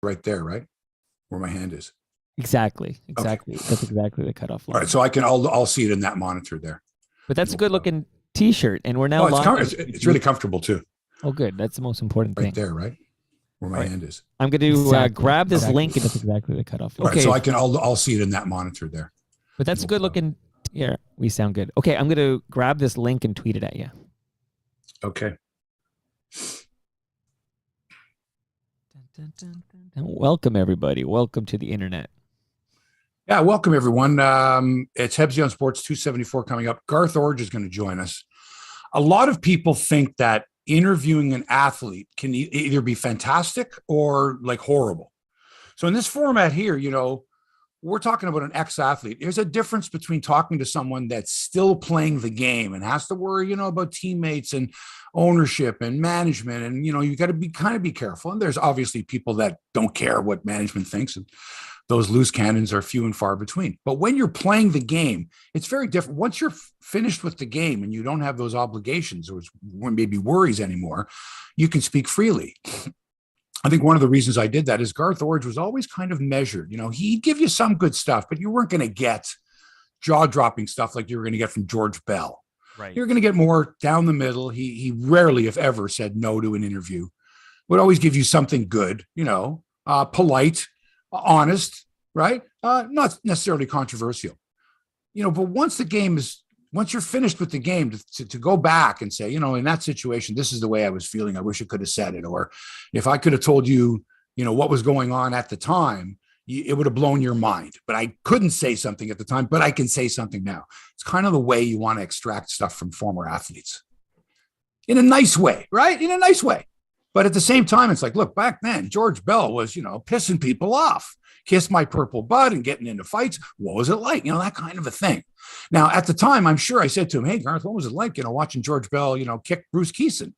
right there, right? Where my hand is. Exactly. Okay. That's exactly the cutoff line. All right, so I'll see it in that monitor there. But that's a good looking T-shirt, and we're now live. It's really comfortable too. Oh, good. That's the most important thing. Right there, right? Where my hand is. I'm going to grab this link, and that's exactly the cutoff line. Okay, so I'll see it in that monitor there. But that's a good looking. Yeah, we sound good. Okay, I'm going to grab this link and tweet it at you. Okay. Welcome, everybody. Welcome to the internet. Yeah, welcome, everyone. It's Hebsy on Sports 274 coming up. Garth Iorg is going to join us. A lot of people think that interviewing an athlete can either be fantastic or like horrible. So in this format here, we're talking about an ex-athlete. There's a difference between talking to someone that's still playing the game and has to worry, about teammates and ownership and management. And, you got to be careful. And there's obviously people that don't care what management thinks. And those loose cannons are few and far between. But when you're playing the game, it's very different. Once you're finished with the game and you don't have those obligations or maybe worries anymore, you can speak freely. I think one of the reasons I did that is Garth Iorg was always kind of measured. He'd give you some good stuff, but you weren't going to get jaw-dropping stuff like you were going to get from George Bell. Right. You're going to get more down the middle. He rarely, if ever, said no to an interview. Would always give you something good, polite, honest, right? Not necessarily controversial. But once you're finished with the game, to go back and say, in that situation, this is the way I was feeling. I wish I could have said it. Or if I could have told you, what was going on at the time, it would have blown your mind. But I couldn't say something at the time, but I can say something now. It's kind of the way you want to extract stuff from former athletes. In a nice way, right? In a nice way. But at the same time, it's like, look, back then, George Bell was, pissing people off, kiss my purple butt and getting into fights. What was it like? That kind of a thing. Now, at the time, I'm sure I said to him, hey, Garth, what was it like, watching George Bell, kick Bruce Keeson?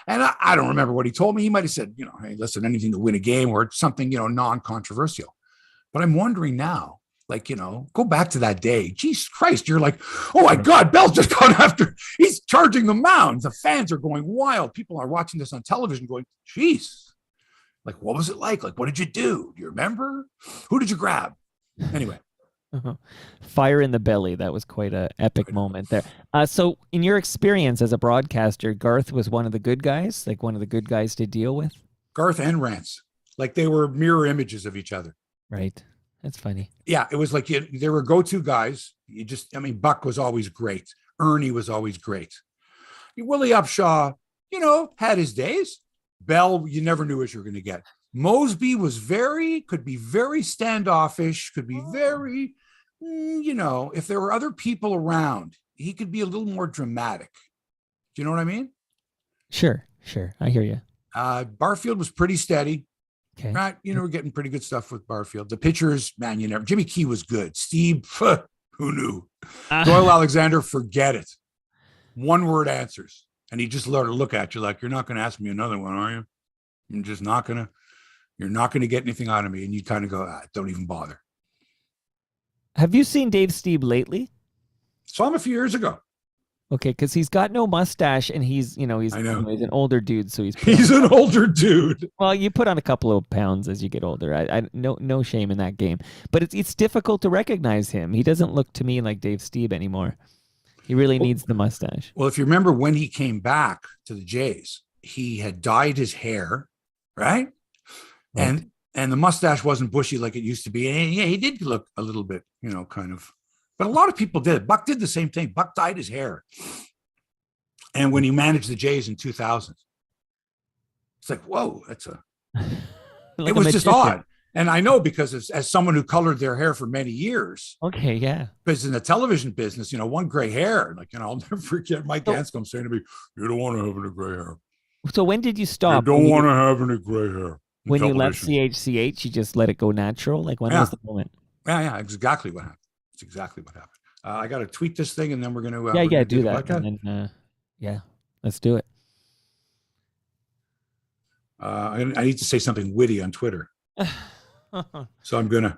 And I don't remember what he told me. He might have said, hey, listen, anything to win a game or something, non-controversial. But I'm wondering now, go back to that day. Jesus Christ, you're like, oh my God, Bell's just gone after, he's charging the mound. The fans are going wild. People are watching this on television going, geez, what was it like? What did you do? Do you remember? Who did you grab? Anyway. Fire in the belly. That was quite an epic moment there. So in your experience as a broadcaster, Garth was one of the good guys, one of the good guys to deal with? Garth and Rance, they were mirror images of each other. Right. That's funny. Yeah, it was they were go-to guys. Buck was always great. Ernie was always great. Willie Upshaw, had his days. Bell, you never knew what you were going to get. Mosby could be very standoffish, could be very, if there were other people around, he could be a little more dramatic. Do you know what I mean? Sure. I hear you. Barfield was pretty steady. Okay. Right. We're getting pretty good stuff with Barfield. The pitchers, man, Jimmy Key was good. Steve, who knew? Doyle Alexander, forget it. One word answers. And he just let her look at you like, you're not going to ask me another one, are you? You're just not going to. You're not going to get anything out of me. And you kind of go, don't even bother. Have you seen Dave Stieb lately? Saw him a few years ago. Okay, because he's got no mustache and he's an older dude. So he's an older dude. Well, you put on a couple of pounds as you get older. I no shame in that game. But it's difficult to recognize him. He doesn't look to me like Dave Stieb anymore. He really needs the mustache. Well, if you remember when he came back to the Jays, he had dyed his hair, right? And the mustache wasn't bushy like it used to be. And yeah, he did look a little bit, kind of. But a lot of people did. Buck did the same thing. Buck dyed his hair. And when he managed the Jays in 2000, it's like, whoa, that's it was just odd. And I know because as someone who colored their hair for many years. Okay, yeah. Because in the television business, one gray hair. I'll never forget Mike Anscombe saying to me, you don't want to have any gray hair. So when did you stop? You don't want to have any gray hair. When you left CHCH, you just let it go natural? When was the moment? Yeah, exactly what happened. It's exactly what happened. I got to tweet this thing, and then we're going to... do that. And then, let's do it. I need to say something witty on Twitter. So I'm going to...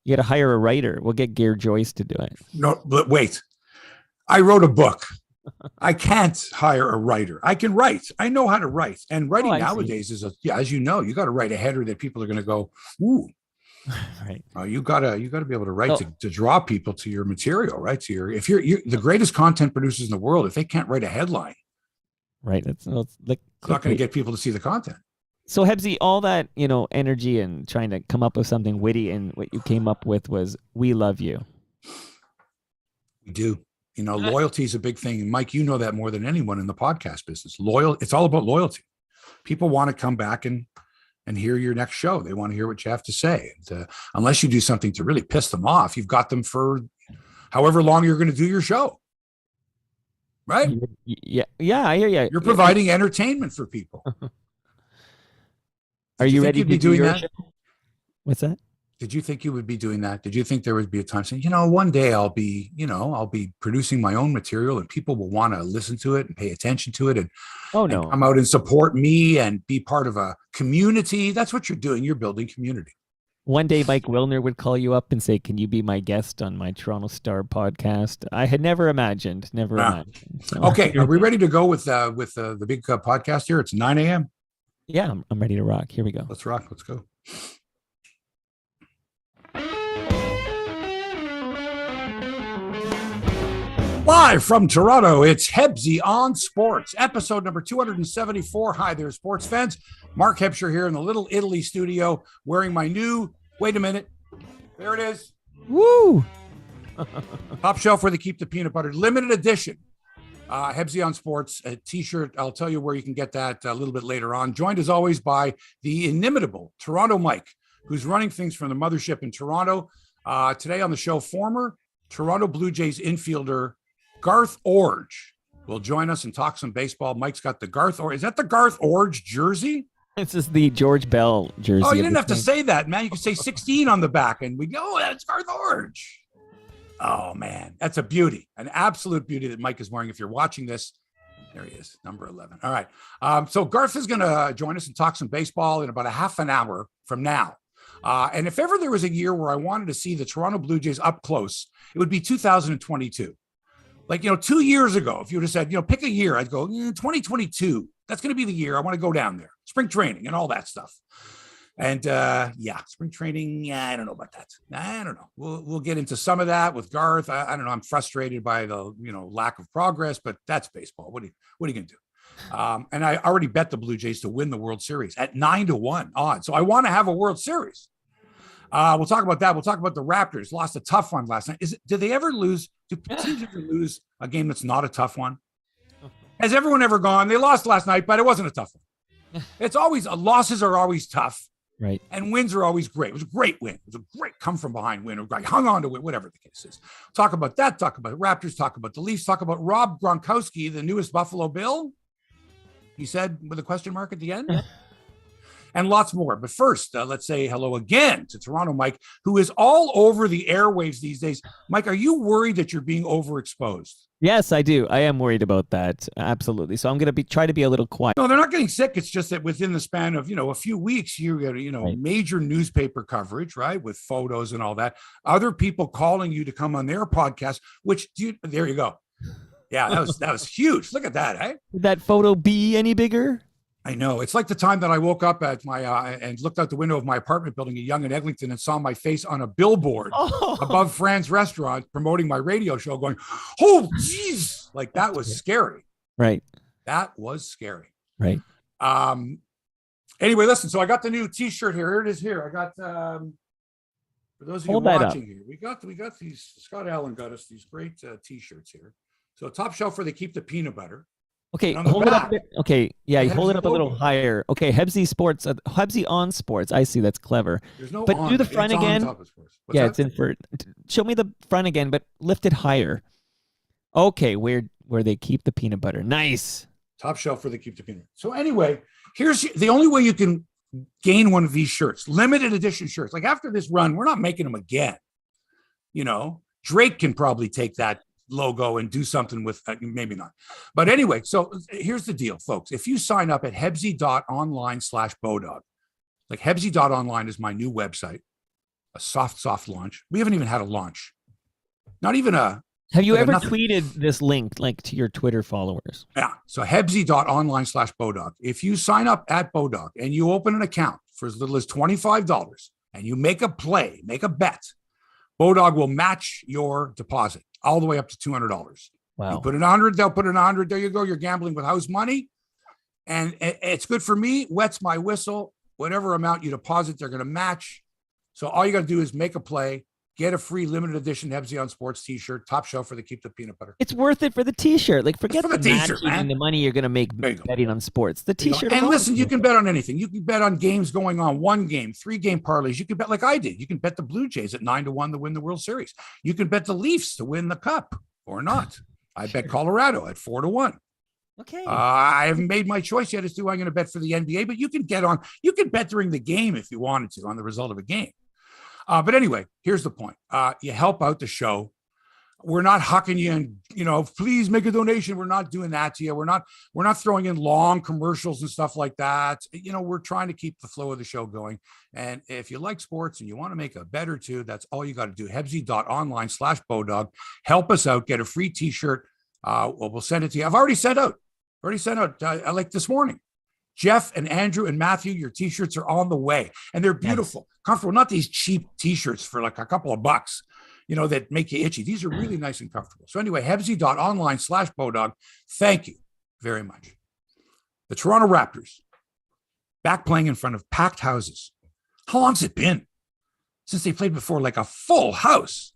You got to hire a writer. We'll get Gear Joyce to do it. No, but wait. I wrote a book. I can't hire a writer. I can write. I know how to write. And writing I see. nowadays is as you know, you got to write a header that people are going to go, ooh. Right. You gotta be able to write to draw people to your material, right? To your if you're the greatest content producers in the world, if they can't write a headline, right, it's like it's not going to get people to see the content. So Hebsy, all that energy and trying to come up with something witty, and what you came up with was "We love you." We do. Loyalty is a big thing, and Mike, you know that more than anyone in the podcast business. It's all about loyalty. People want to come back and hear your next show. They want to hear what you have to say. And, unless you do something to really piss them off, you've got them for however long you're going to do your show. Right? Yeah, I hear you. You're providing entertainment for people. Are you ready to be doing that? Show? What's that? Did you think you would be doing that? Did you think there would be a time saying, one day I'll be producing my own material and people will want to listen to it and pay attention to it and come out and support me and be part of a community? That's what you're doing. You're building community. One day Mike Wilner would call you up and say, "Can you be my guest on my Toronto Star podcast?" I had never imagined. So. Okay. Are we ready to go with the big podcast here? It's 9 a.m. Yeah, I'm ready to rock. Here we go. Let's rock. Let's go. Live from Toronto, it's Hebsy on Sports, episode number 274. Hi there, sports fans. Mark Hebsher here in the Little Italy studio, wearing my new, wait a minute, there it is. Woo! Top shelf where they keep the peanut butter. Limited edition. Hebsy on Sports, a t-shirt. I'll tell you where you can get that a little bit later on. Joined as always by the inimitable Toronto Mike, who's running things from the mothership in Toronto. Today on the show, former Toronto Blue Jays infielder Garth Iorg will join us and talk some baseball. Mike's got the Garth Iorg. Is that the Garth Iorg jersey? This is the George Bell jersey. Oh, you didn't have to say that, man. You could say 16 on the back and we go, oh, that's Garth Iorg. Oh, man, that's a beauty, an absolute beauty that Mike is wearing. If you're watching this, there he is, number 11. All right. So Garth is going to join us and talk some baseball in about a half an hour from now. And if ever there was a year where I wanted to see the Toronto Blue Jays up close, it would be 2022. Like, 2 years ago, if you would have said, pick a year, I'd go 2022. That's going to be the year I want to go down there. Spring training and all that stuff. And spring training. Yeah, I don't know about that. I don't know. We'll get into some of that with Garth. I don't know. I'm frustrated by the lack of progress, but that's baseball. What are you going to do? And I already bet the Blue Jays to win the World Series at 9-1 odds. So I want to have a World Series. We'll talk about that. We'll talk about the Raptors. Lost a tough one last night. Did they ever lose? Do teams ever lose a game that's not a tough one? Has everyone ever gone? They lost last night, but it wasn't a tough one. It's always losses are always tough, right? And wins are always great. It was a great win. It was a great come from behind win. Or hung on to it, whatever the case is. Talk about that. Talk about Raptors. Talk about the Leafs. Talk about Rob Gronkowski, the newest Buffalo Bill. He said with a question mark at the end. And lots more. But first, let's say hello again to Toronto Mike, who is all over the airwaves these days. Mike, are you worried that you're being overexposed? Yes, I do. I am worried about that. Absolutely. So I'm going to try to be a little quiet. No, they're not getting sick. It's just that within the span of, a few weeks, you get, right. Major newspaper coverage, right? With photos and all that. Other people calling you to come on their podcast, there you go. Yeah, that was huge. Look at that, eh? Would that photo be any bigger? I know. It's like the time that I woke up at my and looked out the window of my apartment building in Yonge and Eglinton and saw my face on a billboard above Fran's restaurant promoting my radio show going, oh, geez. Like that was scary. Right. That was scary. Right. Anyway, listen. So I got the new T-shirt here. Here it is here. I got, for those of you watching here, we got these, Scott Allen got us these great T-shirts here. So top shelf where they keep the peanut butter. Okay, hold it up. Okay, yeah, you hold it up a little higher. Okay, Hebsy Sports, Hebsy on Sports. I see, that's clever. There's no but on, do the front again. Yeah, that? It's in for. Show me the front again, but lift it higher. Okay, where they keep the peanut butter. Nice. Top shelf where they keep the peanut butter. So anyway, here's the only way you can gain one of these shirts, limited edition shirts. Like after this run, we're not making them again. Drake can probably take that logo and do something with maybe not. But anyway, so here's the deal, folks. If you sign up at hebsy.online/Bodog, like hebsy.online is my new website, a soft launch. We haven't even had a launch. Not even a Have you I got ever nothing. tweeted this link like to your Twitter followers? Yeah. So Hebsy.online/Bodog. If you sign up at Bodog and you open an account for as little as $25 and you make a play, make a bet, Bodog will match your deposit all the way up to $200. Wow. You put in 100, they'll put in 100. There you go. You're gambling with house money. And it's good for me. Wets my whistle. Whatever amount you deposit, they're going to match. So all you got to do is make a play, get a free limited edition Hebsy On Sports t-shirt, top shelf for the Keep the Peanut Butter. It's worth it for the t-shirt. Like, forget for the t-shirt, matching man. the money you're going to make betting on sports. The t-shirt. And listen, you can bet on anything. You can bet on games going on, 1 game, 3-game parlays. You can bet like I did. You can bet the BlueJays at 9-1 to win the World Series. You can bet the Leafs to win the Cup or not. I bet Colorado at 4-1. Okay. I haven't made my choice yet as to who I'm going to bet for the NBA, but you can bet during the game if you wanted to on the result of a game. But anyway, here's the point. You help out the show. We're not hucking you and, please make a donation. We're not doing that to you. We're not throwing in long commercials and stuff like that. We're trying to keep the flow of the show going. And if you like sports and you want to make a bet or two, that's all you got to do. Hebsy.online/Bodog. Help us out. Get a free t-shirt. We'll send it to you. I've already sent out like this morning. Jeff and Andrew and Matthew, your t-shirts are on the way and they're beautiful, comfortable, not these cheap t-shirts for like a couple of bucks, that make you itchy. These are really nice and comfortable. So anyway, Hebsy.online/Bodog. Thank you very much. The Toronto Raptors back playing in front of packed houses. How long's it been since they played before like a full house?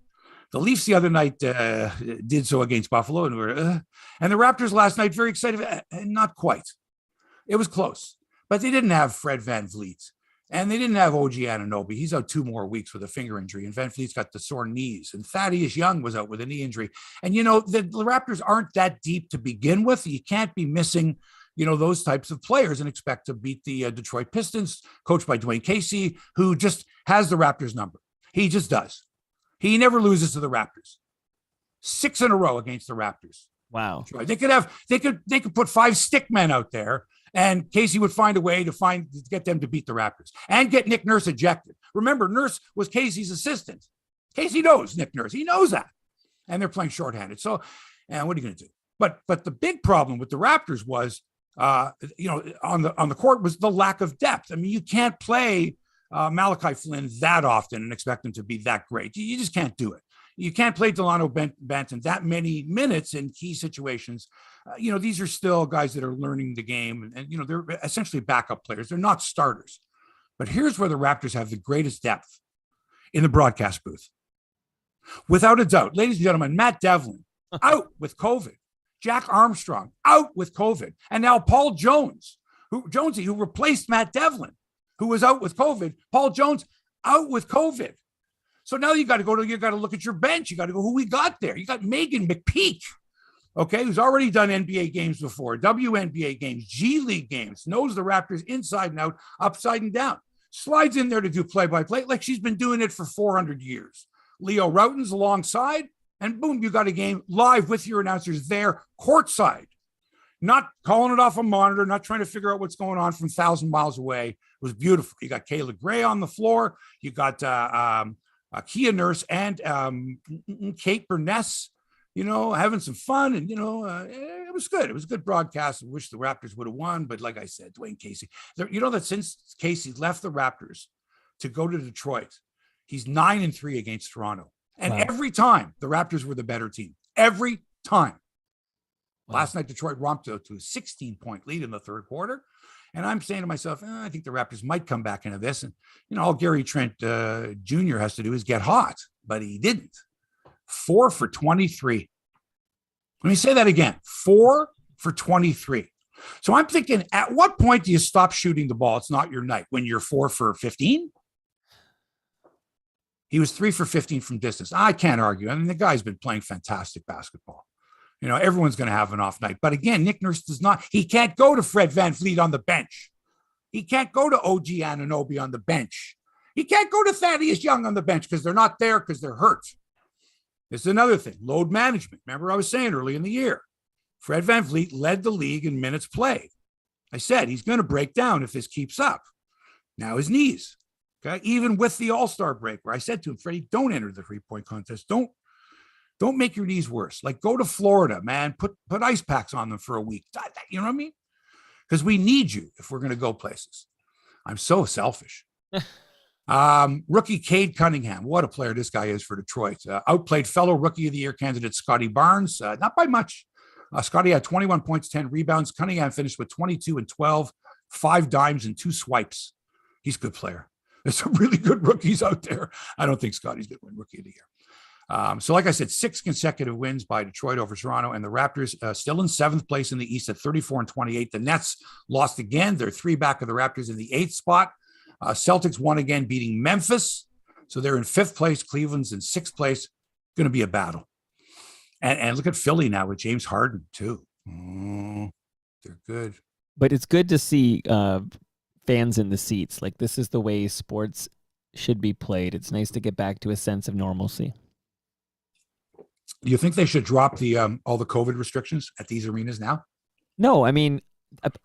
The Leafs the other night did so against Buffalo, and the Raptors last night, very excited, not quite. It was close, but they didn't have Fred VanVleet, and they didn't have OG Anunoby. He's out 2 more weeks with a finger injury, and VanVleet's got the sore knees, and Thaddeus Young was out with a knee injury. And, the Raptors aren't that deep to begin with. You can't be missing, those types of players and expect to beat the Detroit Pistons, coached by Dwane Casey, who just has the Raptors number. He just does. He never loses to the Raptors. 6 in a row against the Raptors. Wow. They could put 5 stick men out there, and Casey would find a way to get them to beat the Raptors and get Nick Nurse ejected. Remember, Nurse was Casey's assistant. Casey knows Nick Nurse. He knows that. And they're playing shorthanded. So, and what are you going to do? But the big problem with the Raptors was, on the court was the lack of depth. I mean, you can't play Malachi Flynn that often and expect him to be that great. You just can't do it. You can't play Delano Banton that many minutes in key situations. These are still guys that are learning the game, and they're essentially backup players. They're not starters. But here's where the Raptors have the greatest depth in the broadcast booth. Without a doubt, ladies and gentlemen, Matt Devlin out with COVID. Jack Armstrong out with COVID. And now Paul Jones, who replaced Matt Devlin, who was out with COVID. Paul Jones out with COVID. So now you got to look at your bench. You got to go, who we got there? You got Megan McPeak, okay, who's already done NBA games before, WNBA games, G League games, knows the Raptors inside and out, upside and down. Slides in there to do play-by-play like she's been doing it for 400 years. Leo Routen's alongside, and boom, you got a game live with your announcers there, courtside. Not calling it off a monitor, not trying to figure out what's going on from 1,000 miles away. It was beautiful. You got Kayla Gray on the floor. You got Kia Nurse and Kate Burness, having some fun. And, it was good. It was a good broadcast. I wish the Raptors would have won. But like I said, Dwane Casey, that since Casey left the Raptors to go to Detroit, he's 9-3 against Toronto. And every time the Raptors were the better team. Every time. Last night, Detroit romped to a 16-point lead in the third quarter. And I'm saying to myself, I think the Raptors might come back into this. And, all Gary Trent Jr. has to do is get hot. But he didn't. 4 for 23. Let me say that again. 4 for 23. So I'm thinking, at what point do you stop shooting the ball? It's not your night. When you're 4 for 15? He was 3 for 15 from distance. I can't argue. I mean, the guy's been playing fantastic basketball. Everyone's going to have an off night. But again, Nick Nurse he can't go to Fred VanVleet on the bench. He can't go to OG Anunoby on the bench. He can't go to Thaddeus Young on the bench because they're not there because they're hurt. This is another thing, load management. Remember I was saying early in the year, Fred VanVleet led the league in minutes played. I said he's going to break down if this keeps up. Now his knees. Okay, even with the All-Star break, where I said to him, Freddie, don't enter the 3-point contest. Don't Don't make your knees worse. Like, go to Florida, man. Put ice packs on them for a week. You know what I mean? Because we need you if we're going to go places. I'm so selfish. Rookie Cade Cunningham. What a player this guy is for Detroit. Outplayed fellow Rookie of the Year candidate Scotty Barnes. Not by much. Scotty had 21 points, 10 rebounds. Cunningham finished with 22 and 12, 5 dimes and 2 swipes. He's a good player. There's some really good rookies out there. I don't think Scotty's going to win Rookie of the Year. So like I said, 6 consecutive wins by Detroit over Toronto, and the Raptors still in 7th place in the East at 34 and 28. The Nets lost again. They're 3 back of the Raptors in the 8th spot. Celtics won again, beating Memphis. So they're in 5th place. Cleveland's in 6th place. Going to be a battle. And look at Philly now with James Harden too. They're good. But it's good to see fans in the seats. Like, this is the way sports should be played. It's nice to get back to a sense of normalcy. Do you think they should drop the all the COVID restrictions at these arenas now? No, I mean,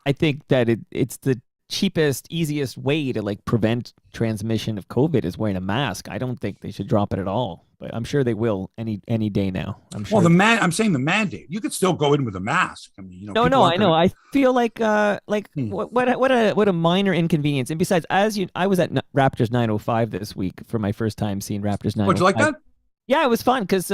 I think that it's the cheapest, easiest way to like prevent transmission of COVID is wearing a mask. I don't think they should drop it at all, but I'm sure they will any day now. I'm sure. Well, I'm saying the mandate. You could still go in with a mask. I mean, No, I know. I feel like what a minor inconvenience. And besides, I was at Raptors 905 this week for my first time seeing Raptors 905. Would you like that? Yeah, it was fun because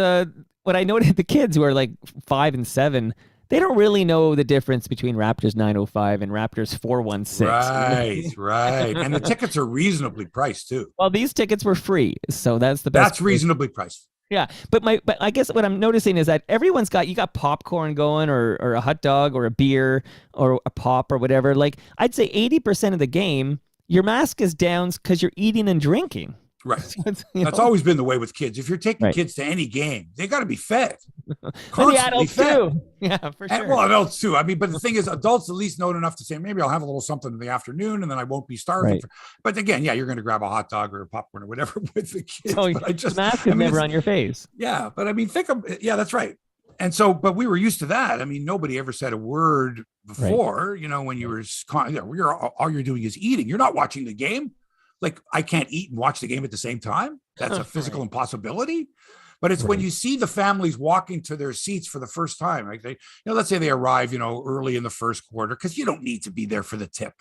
what I noticed, the kids who are like 5 and 7, they don't really know the difference between Raptors 905 and Raptors 416. Right. And the tickets are reasonably priced too. Well, these tickets were free, so that's the best. That's reasonably priced. Yeah, but I guess what I'm noticing is that everyone's got popcorn going, or a hot dog, or a beer, or a pop, or whatever. Like, I'd say 80% of the game, your mask is down because you're eating and drinking. Right. That's always been the way with kids. If you're taking kids to any game, they got to be fed. The adults too. Yeah, for sure. Well, adults too. I mean, but the thing is, adults at least know enough to say, maybe I'll have a little something in the afternoon and then I won't be starving. Right. But again, yeah, you're going to grab a hot dog or a popcorn or whatever with the kids. So but the mask is never on your face. Yeah, but I mean, that's right. And so, but we were used to that. I mean, nobody ever said a word before, when you were, all you're doing is eating. You're not watching the game. Like, I can't eat and watch the game at the same time. That's a physical impossibility. But it's when you see the families walking to their seats for the first time, like let's say they arrive, early in the first quarter, because you don't need to be there for the tip.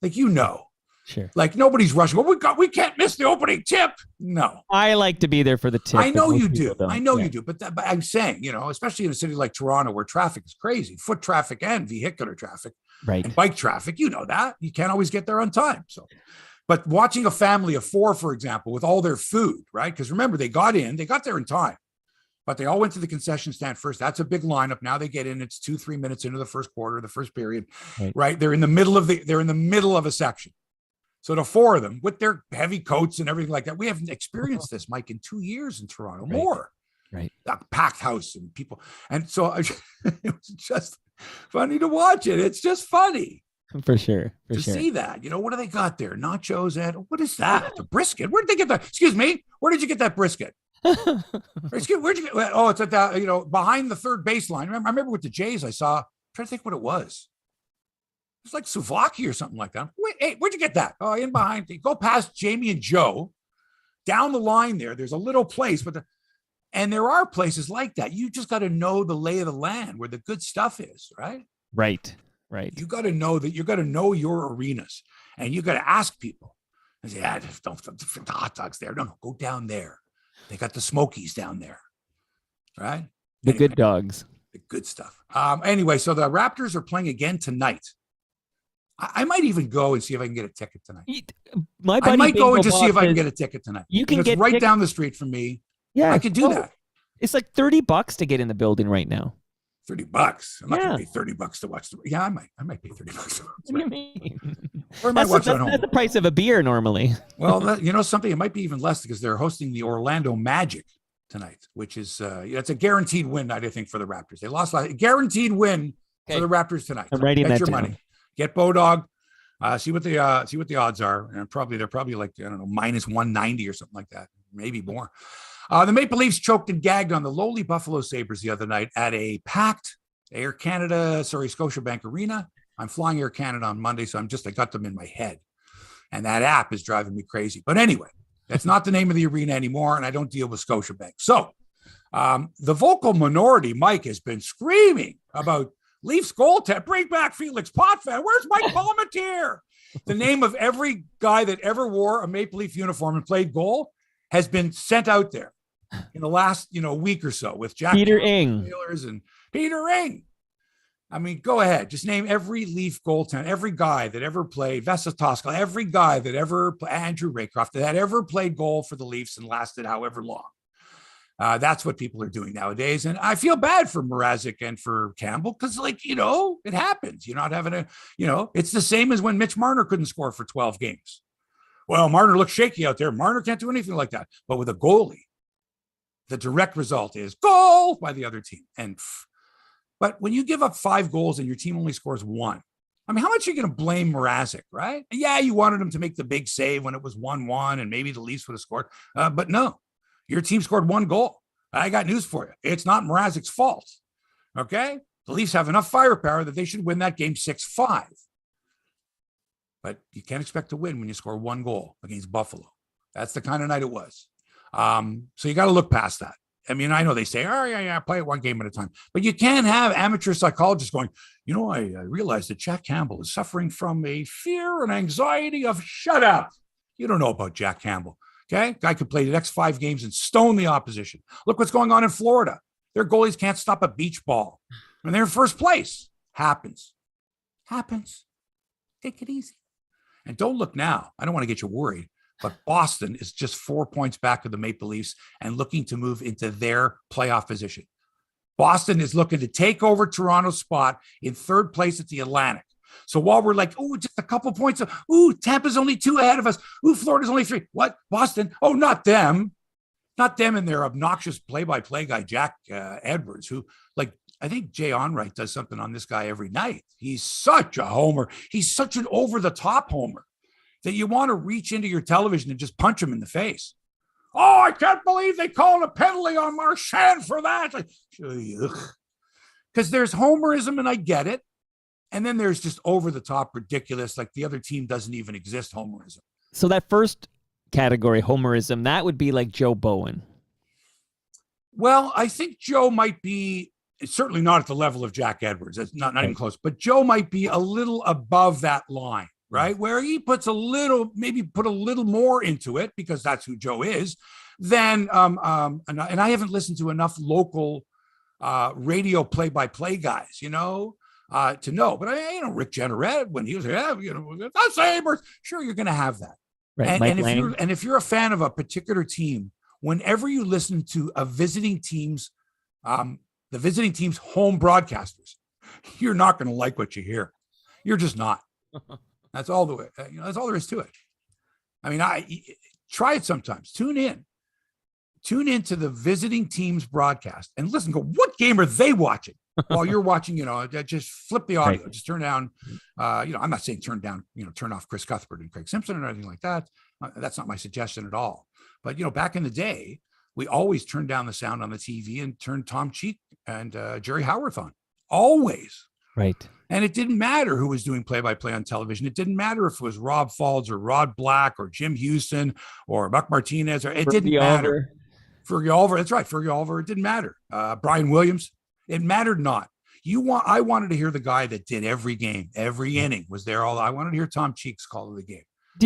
Like, Sure. Like, nobody's rushing. Well, we can't miss the opening tip. No. I like to be there for the tip. I know you do. You do. But I'm saying, especially in a city like Toronto where traffic is crazy, foot traffic and vehicular traffic, and bike traffic, that you can't always get there on time. So. But watching a family of 4, for example, with all their food, right? Because remember, they got there in time, but they all went to the concession stand first. That's a big lineup. Now they get in. It's 2-3 minutes into the first quarter, the first period, right? They're in the middle of a section. So the 4 of them with their heavy coats and everything like that. We haven't experienced this, Mike, in 2 years in Toronto, more. Right. A packed house and people. And so it was just funny to watch it. It's just funny. For sure. See that, what do they got there? Nachos and what is that? The brisket. Where did they get that? Excuse me. Where did you get that brisket? Where'd you get? Oh, it's at that. Behind the third baseline. I remember with the Jays, I saw. I'm trying to think what it was. It's like souvlaki or something like that. Wait, hey, where'd you get that? Oh, in behind. Go past Jamie and Joe, down the line there. There's a little place, and there are places like that. You just got to know the lay of the land where the good stuff is, right? Right. You got to know that. You got to know your arenas, and you got to ask people. I say, don't the hot dogs there. No, go down there. They got the Smokies down there, right? The good dogs. The good stuff. Anyway, so the Raptors are playing again tonight. I might even go and see if I can get a ticket tonight. I might go and just see if I can get a ticket tonight. You can get right down the street from me. Yeah, I could do that. It's like $30 to get in the building right now. $30. I'm not going to pay $30 to watch I might pay $30. What do you mean? Or I might watch at home. That's the price of a beer normally. Well, something, it might be even less because they're hosting the Orlando Magic tonight, which is it's a guaranteed win night, I think, for the Raptors. They lost guaranteed win for the Raptors tonight. I'm writing that your down. Money. Get Bodog. See what the odds are, and they're probably like, I don't know, minus 190 or something like that, maybe more. The Maple Leafs choked and gagged on the lowly Buffalo Sabres the other night at a packed Scotiabank Arena. I'm flying Air Canada on Monday, so I got them in my head, and that app is driving me crazy. But anyway, that's not the name of the arena anymore, and I don't deal with Scotiabank. So The vocal minority, Mike, has been screaming about Leafs goaltender. Bring back Felix Potvin. Where's Mike Palmetier? The name of every guy that ever wore a Maple Leaf uniform and played goal has been sent out there in the last, week or so with Jack Peter Ing and Peter Ing. I mean, go ahead. Just name every Leaf goaltender, every guy that ever played, Vesa Toskala, every guy that ever, Andrew Raycroft, that ever played goal for the Leafs and lasted however long. That's what people are doing nowadays. And I feel bad for Mrazek and for Campbell because, it happens. You're not having it's the same as when Mitch Marner couldn't score for 12 games. Well, Marner looks shaky out there. Marner can't do anything like that. But with a goalie, the direct result is goal by the other team. But when you give up 5 goals and your team only scores 1, I mean, how much are you going to blame Mrazek, right? Yeah, you wanted him to make the big save when it was 1-1 and maybe the Leafs would have scored. But no, your team scored 1 goal. I got news for you. It's not Mrazek's fault, okay? The Leafs have enough firepower that they should win that game 6-5. But you can't expect to win when you score 1 goal against Buffalo. That's the kind of night it was. So you got to look past that. I mean, I know they say, oh, yeah, play it 1 game at a time. But you can't have amateur psychologists going, I realized that Jack Campbell is suffering from a fear and anxiety of shut up. You don't know about Jack Campbell, okay? Guy could play the next 5 games and stone the opposition. Look what's going on in Florida. Their goalies can't stop a beach ball. And they're in first place. Happens. Take it easy. And don't look now. I don't want to get you worried. But Boston is just 4 points back of the Maple Leafs and looking to move into their playoff position. Boston is looking to take over Toronto's spot in 3rd place at the Atlantic. So while we're like, just a couple points Tampa's only 2 ahead of us. Florida's only 3. What? Boston? Oh, not them. Not them and their obnoxious play-by-play guy, Jack Edwards, who, I think Jay Onright does something on this guy every night. He's such a homer. He's such an over-the-top homer that you want to reach into your television and just punch him in the face. Oh, I can't believe they called a penalty on Marchand for that. Because there's homerism, and I get it. And then there's just over-the-top ridiculous, like the other team doesn't even exist homerism. So that first category, homerism, that would be like Joe Bowen. Well, I think Joe might be, certainly not at the level of Jack Edwards. That's not even close. But Joe might be a little above that line. Right, where he put a little more into it because that's who Joe is. Then, and I haven't listened to enough local radio play-by-play guys, to know. But Rick Jenneret when he was that's Sabres. Sure, you're going to have that. Right, and if you're a fan of a particular team, whenever you listen to a visiting team's, the visiting team's home broadcasters, you're not going to like what you hear. You're just not. That's all that's all there is to it. I mean, try it sometimes. Tune into the visiting team's broadcast and listen, go, what game are they watching while you're watching, just flip the audio, right. Just turn down, I'm not saying turn off Chris Cuthbert and Craig Simpson or anything like that. That's not my suggestion at all. But, back in the day, we always turned down the sound on the TV and turned Tom Cheek and Jerry Howarth on. Always. Right. And it didn't matter who was doing play-by-play on television. It didn't matter if it was Rob Faulds or Rod Black or Jim Houston or Buck Martinez. It didn't matter. Fergie Oliver. That's right. Fergie Oliver. It didn't matter. Brian Williams. It mattered not. I wanted to hear the guy that did every game, every inning was there. I wanted to hear Tom Cheek's call of the game.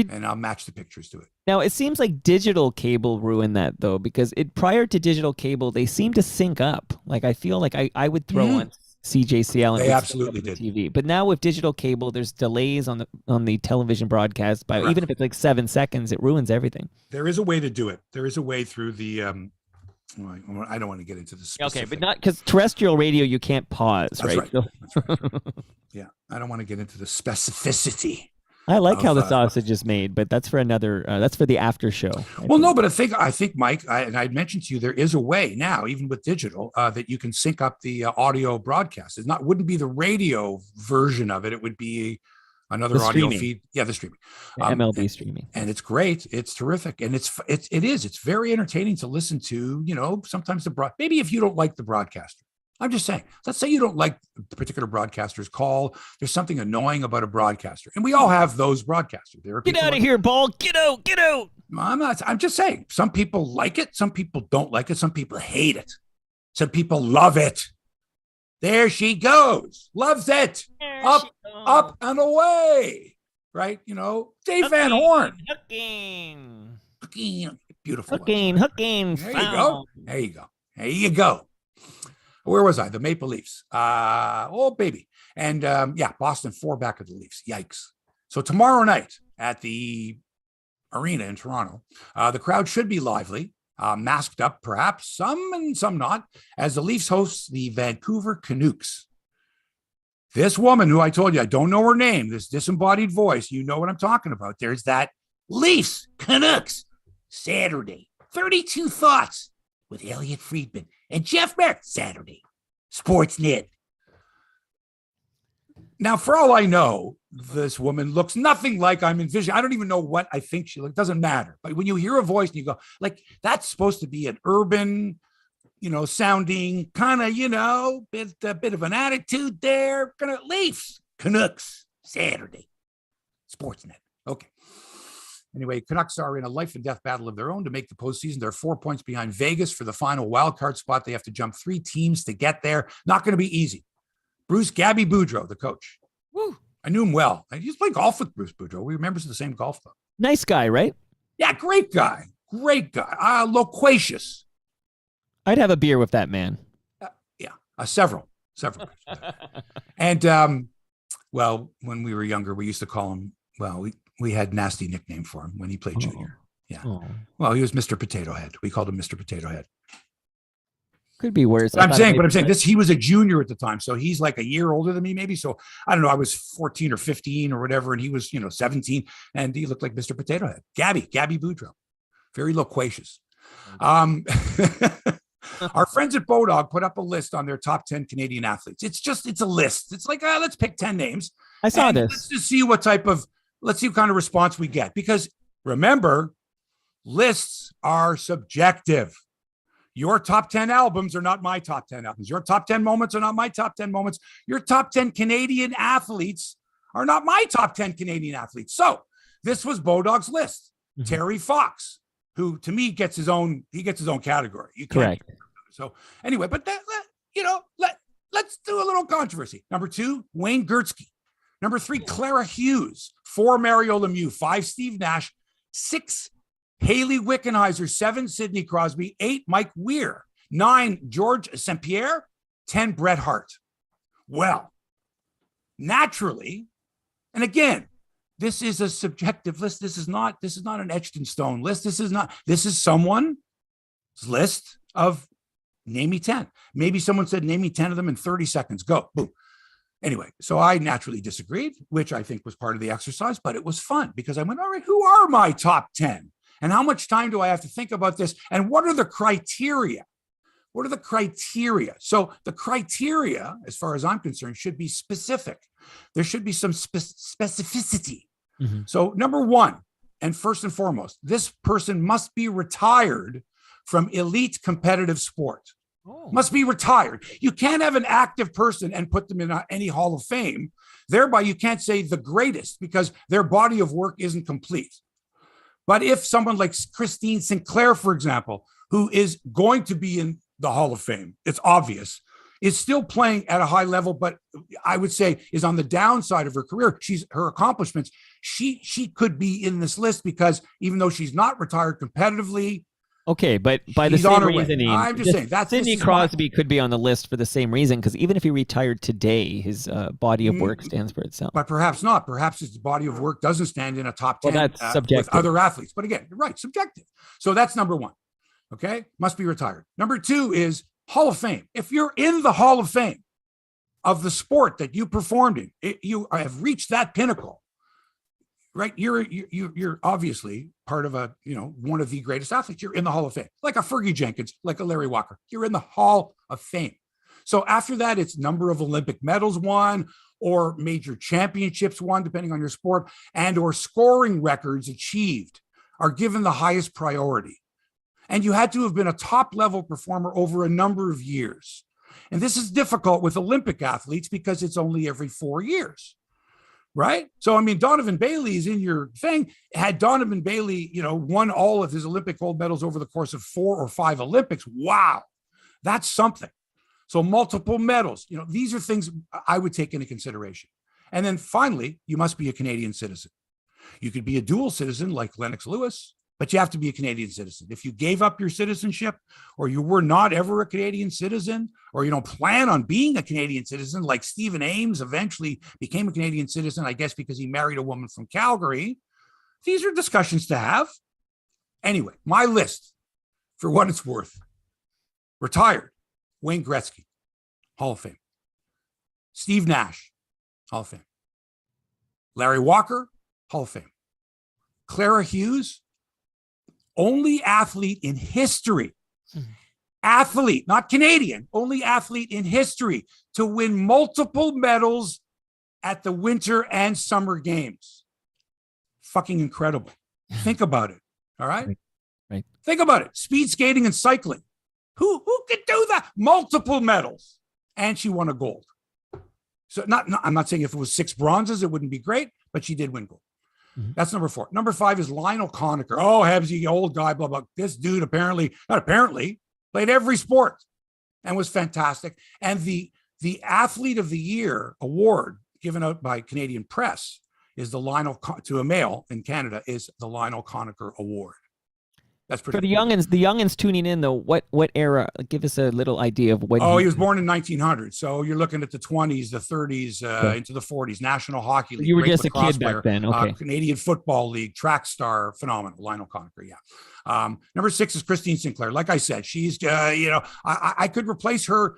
And I'll match the pictures to it. Now, it seems like digital cable ruined that, though, because prior to digital cable, they seem to sync up. Like, I feel like I would throw on CJCL and they absolutely did. TV. But now with digital cable, there's delays on the television broadcast by even if it's like 7 seconds, it ruins everything. There is a way to do it. There is a way through the I don't want to get into the specific. Okay, but not because terrestrial radio you can't pause, That's right? That's right. Yeah, I don't want to get into the specificity. I like how the sausage is made, but that's for another. That's for the after show. No, but I think, Mike, I mentioned to you there is a way now, even with digital, that you can sync up the audio broadcast. Wouldn't be the radio version of it. It would be another audio feed. Yeah, the streaming, MLB streaming, and it's great. It's terrific, and it's very entertaining to listen to. Sometimes maybe if you don't like the broadcaster. I'm just saying, let's say you don't like the particular broadcaster's call. There's something annoying about a broadcaster. And we all have those broadcasters. There are Get out of here, ball. Get out. I'm not. I'm just saying. Some people like it. Some people don't like it. Some people hate it. Some people love it. There she goes. Loves it. Up and away. Right? Dave Van Horn. Hooking. Beautiful. Hooking. There you go. There you go. There you go. Where was I? The Maple Leafs. Oh, baby. And Boston 4 back of the Leafs. Yikes. So tomorrow night at the arena in Toronto, the crowd should be lively, masked up perhaps, some and some not, as the Leafs host the Vancouver Canucks. This woman who I told you, I don't know her name, this disembodied voice, you know what I'm talking about. There's that Leafs Canucks Saturday, 32 Thoughts with Elliot Friedman and Jeff Merrick Saturday, Sportsnet. Now, for all I know, this woman looks nothing like I'm envisioning. I don't even know what I think she looks. Doesn't matter. But when you hear a voice and you go, like, that's supposed to be an urban, sounding kind of, a bit of an attitude there. Gonna Leafs, Canucks, Saturday, Sportsnet. Okay. Anyway, Canucks are in a life and death battle of their own to make the postseason. They're 4 points behind Vegas for the final wild card spot. They have to jump 3 teams to get there. Not going to be easy. Gabby Boudreau, the coach. Woo. I knew him well. I used to play golf with Bruce Boudreau. We were members of the same golf club. Nice guy, right? Yeah, great guy. Great guy. Loquacious. I'd have a beer with that man. Several. And, when we were younger, we used to call him, we had nasty nickname for him when he played junior. Yeah. Oh. Well, he was Mr. Potato Head. We called him Mr. Potato Head. Could be worse. I'm saying this, he was a junior at the time. So he's like a year older than me, maybe. So I don't know. I was 14 or 15 or whatever. And he was, 17 and he looked like Mr. Potato Head. Gabby Boudreau. Very loquacious. Our friends at Bodog put up a list on their top 10 Canadian athletes. It's a list. It's like, let's pick 10 names. I saw this. Let's just see what kind of response we get. Because remember, lists are subjective. Your top 10 albums are not my top 10 albums. Your top 10 moments are not my top 10 moments. Your top 10 Canadian athletes are not my top 10 Canadian athletes. So this was Bodog's list. Mm-hmm. Terry Fox, who to me gets his own category. You can't. Correct. So anyway, but let's do a little controversy. Number 2, Wayne Gretzky. Number 3, Clara Hughes. 4, Mario Lemieux. 5, Steve Nash. 6, Haley Wickenheiser. 7, Sidney Crosby. 8, Mike Weir. 9, George St. Pierre. 10, Bret Hart. Well, naturally, and again, this is a subjective list. This is not an etched in stone list. This is someone's list of name me 10. Maybe someone said, name me 10 of them in 30 seconds. Go. Boom. Anyway, so I naturally disagreed, which I think was part of the exercise, but it was fun because I went, all right, who are my top 10? And how much time do I have to think about this? And what are the criteria? What are the criteria? So the criteria, as far as I'm concerned, should be specific. There should be some specificity. Mm-hmm. So number 1, and first and foremost, this person must be retired from elite competitive sport. Must be retired. You can't have an active person and put them in any Hall of Fame. Thereby, you can't say the greatest because their body of work isn't complete. But if someone like Christine Sinclair, for example, who is going to be in the Hall of Fame, it's obvious, is still playing at a high level, but I would say is on the downside of her career. Her accomplishments. She could be in this list because even though she's not retired competitively. Okay, but by the same reasoning, I'm just saying that Sidney Crosby could be on the list for the same reason because even if he retired today, his body of work stands for itself. But perhaps not. Perhaps his body of work doesn't stand in a top 10 that's subjective. With other athletes. But again, you're right, subjective. So that's number 1. Okay, must be retired. Number 2 is Hall of Fame. If you're in the Hall of Fame of the sport that you performed in, you have reached that pinnacle. Right, you're obviously part of one of the greatest athletes. You're in the Hall of Fame, like a Fergie Jenkins, like a Larry Walker. You're in the Hall of Fame. So after that, it's number of Olympic medals won or major championships won, depending on your sport, and or scoring records achieved are given the highest priority. And you had to have been a top level performer over a number of years. And this is difficult with Olympic athletes because it's only every 4 years. right? So, I mean, Donovan Bailey is in your thing. Had Donovan Bailey, won all of his Olympic gold medals over the course of 4 or 5 Olympics, wow, that's something. So multiple medals, these are things I would take into consideration. And then finally, you must be a Canadian citizen. You could be a dual citizen like Lennox Lewis, but you have to be a Canadian citizen. If you gave up your citizenship, or you were not ever a Canadian citizen, or you don't plan on being a Canadian citizen, like Stephen Ames eventually became a Canadian citizen, I guess because he married a woman from Calgary, these are discussions to have. Anyway, my list, for what it's worth: retired, Wayne Gretzky, Hall of Fame. Steve Nash, Hall of Fame. Larry Walker, Hall of Fame. Clara Hughes, only athlete in history, athlete, not Canadian, only athlete in history to win multiple medals at the Winter and Summer Games. Fucking incredible. Think about it. All right? Right. Think about it. Speed skating and cycling. Who could do that? Multiple medals. And she won a gold. So I'm not saying if it was 6 bronzes, it wouldn't be great, but she did win gold. Mm-hmm. That's number 4. Number 5 is Lionel Conacher. Oh, Hebsy, old guy, blah, blah. This dude played every sport and was fantastic. And the Athlete of the Year award given out by Canadian Press is to a male in Canada is the Lionel Conacher Award. That's pretty for the youngins. The youngins tuning in though, what era? Give us a little idea of when. Oh, he was born in 1900, so you're looking at the 20s, the 30s, into the 40s. National Hockey League. You were just a kid back then. Okay. Canadian Football League, track star, phenomenal. Lionel Conacher. Yeah. Number 6 is Christine Sinclair. Like I said, she's I could replace her.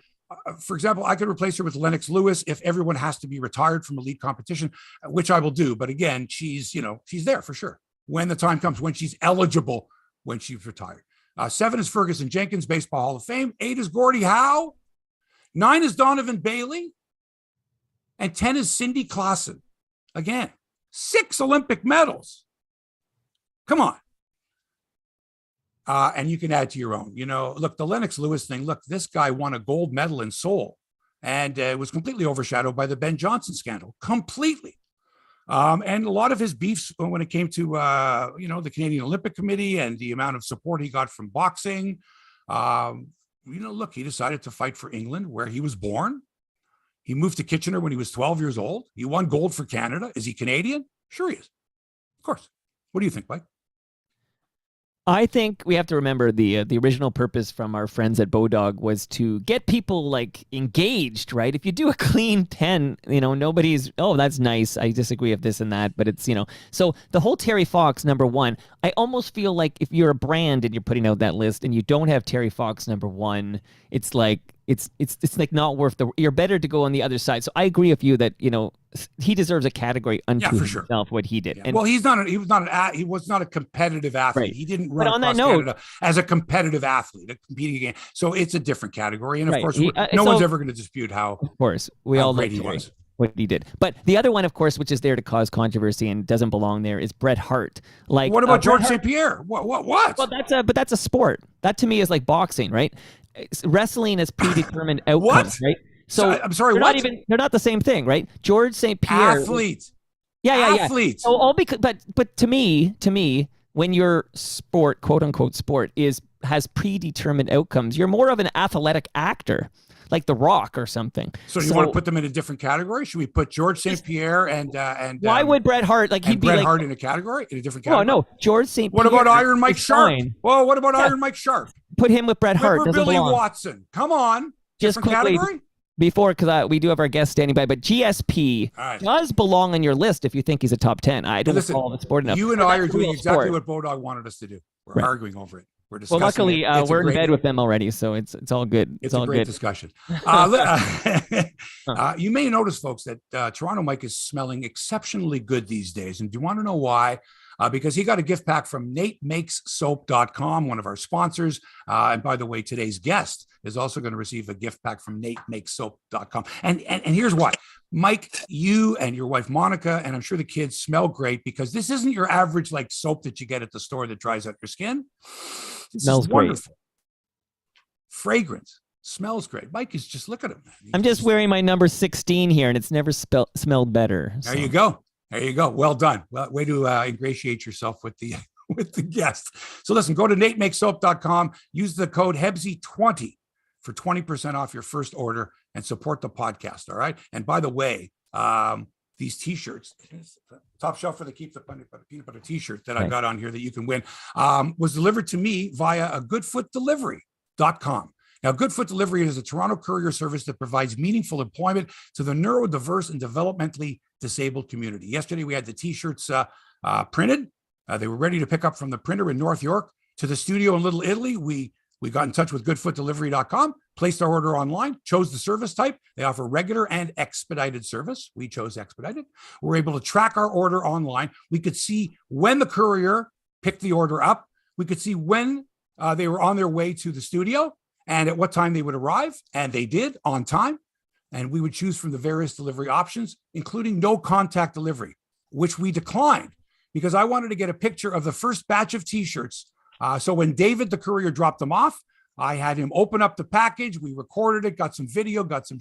For example, I could replace her with Lennox Lewis if everyone has to be retired from elite competition, which I will do. But again, she's there for sure when the time comes, when she's eligible. When she's retired. 7 is Ferguson Jenkins, Baseball Hall of Fame. 8 is Gordie Howe. 9 is Donovan Bailey. And 10 is Cindy Klassen. Again, 6 Olympic medals. Come on. And you can add to your own. Look, the Lennox Lewis thing, look, this guy won a gold medal in Seoul. And it was completely overshadowed by the Ben Johnson scandal. Completely. And a lot of his beefs when it came to, the Canadian Olympic Committee and the amount of support he got from boxing. Look, he decided to fight for England where he was born. He moved to Kitchener when he was 12 years old. He won gold for Canada. Is he Canadian? Sure he is. Of course. What do you think, Mike? I think we have to remember the original purpose from our friends at Bodog was to get people engaged, right? If you do a clean 10, nobody's, oh, that's nice. I disagree with this and that, but it's, so the whole Terry Fox number 1, I almost feel like if you're a brand and you're putting out that list and you don't have Terry Fox number 1, it's like, it's not worth you're better to go on the other side. So I agree with you that, he deserves a category unto himself, sure. What he did. Yeah. And, well, he was not a competitive athlete. Right. He didn't run across Canada as a competitive athlete, competing again. So it's a different category. And of course, no one's ever going to dispute how. Of course, we all know he was. What he did. But the other one, of course, which is there to cause controversy and doesn't belong there, is Bret Hart. What about George St. Pierre? What? Well, that's a sport. That to me is like boxing, right? Wrestling is predetermined outcomes, right? So I'm sorry, they're not the same thing, right? George St. Pierre. Athletes. Yeah. Athletes. So all because, but to me, when your sport, quote unquote sport, has predetermined outcomes, you're more of an athletic actor, like The Rock or something. So you want to put them in a different category? Should we put George St. Pierre and why would Bret Hart he'd be Bret Hart in a different category? Oh no, George St. Pierre. What about Iron Mike Sharp? Well, what about Iron Mike Sharp? Put him with Bret Hart. Billy Watson. Come on. Just quickly. Category? Before, because we do have our guest standing by, but GSP does belong on your list if you think he's a top 10. I don't follow the sport enough. You and I are doing exactly what Bodog wanted us to do. We're arguing over it. We're discussing. Well, luckily, we're in bed with them already, so it's all good. It's all a great discussion. You may notice, folks, that Toronto Mike is smelling exceptionally good these days. And do you want to know why? Because he got a gift pack from NateMakesSoap.com, one of our sponsors. And by the way, today's guest is also going to receive a gift pack from NateMakesSoap.com. And here's why. Mike, you and your wife, Monica, and I'm sure the kids smell great because this isn't your average soap that you get at the store that dries out your skin. This smells is wonderful. Fragrance. Smells great. Mike is just, look at him. I'm just wearing my number 16 here, and it's never smelled better. So. There you go. There you go. Well done. Well, way to ingratiate yourself with the with the guest. So listen, go to NateMakesSoap.com. Use the code Hebsy20 for 20% off your first order and support the podcast. All right. And by the way, these T-shirts, top shelf for the Keep the Peanut Butter T-shirt that I got on here that you can win, was delivered to me via a GoodfootDelivery.com. Now, Goodfoot Delivery is a Toronto courier service that provides meaningful employment to the neurodiverse and developmentally disabled community. Yesterday, we had the T-shirts printed. They were ready to pick up from the printer in North York to the studio in Little Italy. We got in touch with GoodfootDelivery.com, placed our order online, chose the service type. They offer regular and expedited service. We chose expedited. We're able to track our order online. We could see when the courier picked the order up. We could see when they were on their way to the studio and at what time they would arrive. And they did on time. And we would choose from the various delivery options, including no contact delivery, which we declined because I wanted to get a picture of the first batch of T-shirts. So when David, the courier, dropped them off, I had him open up the package. We recorded it, got some video, got some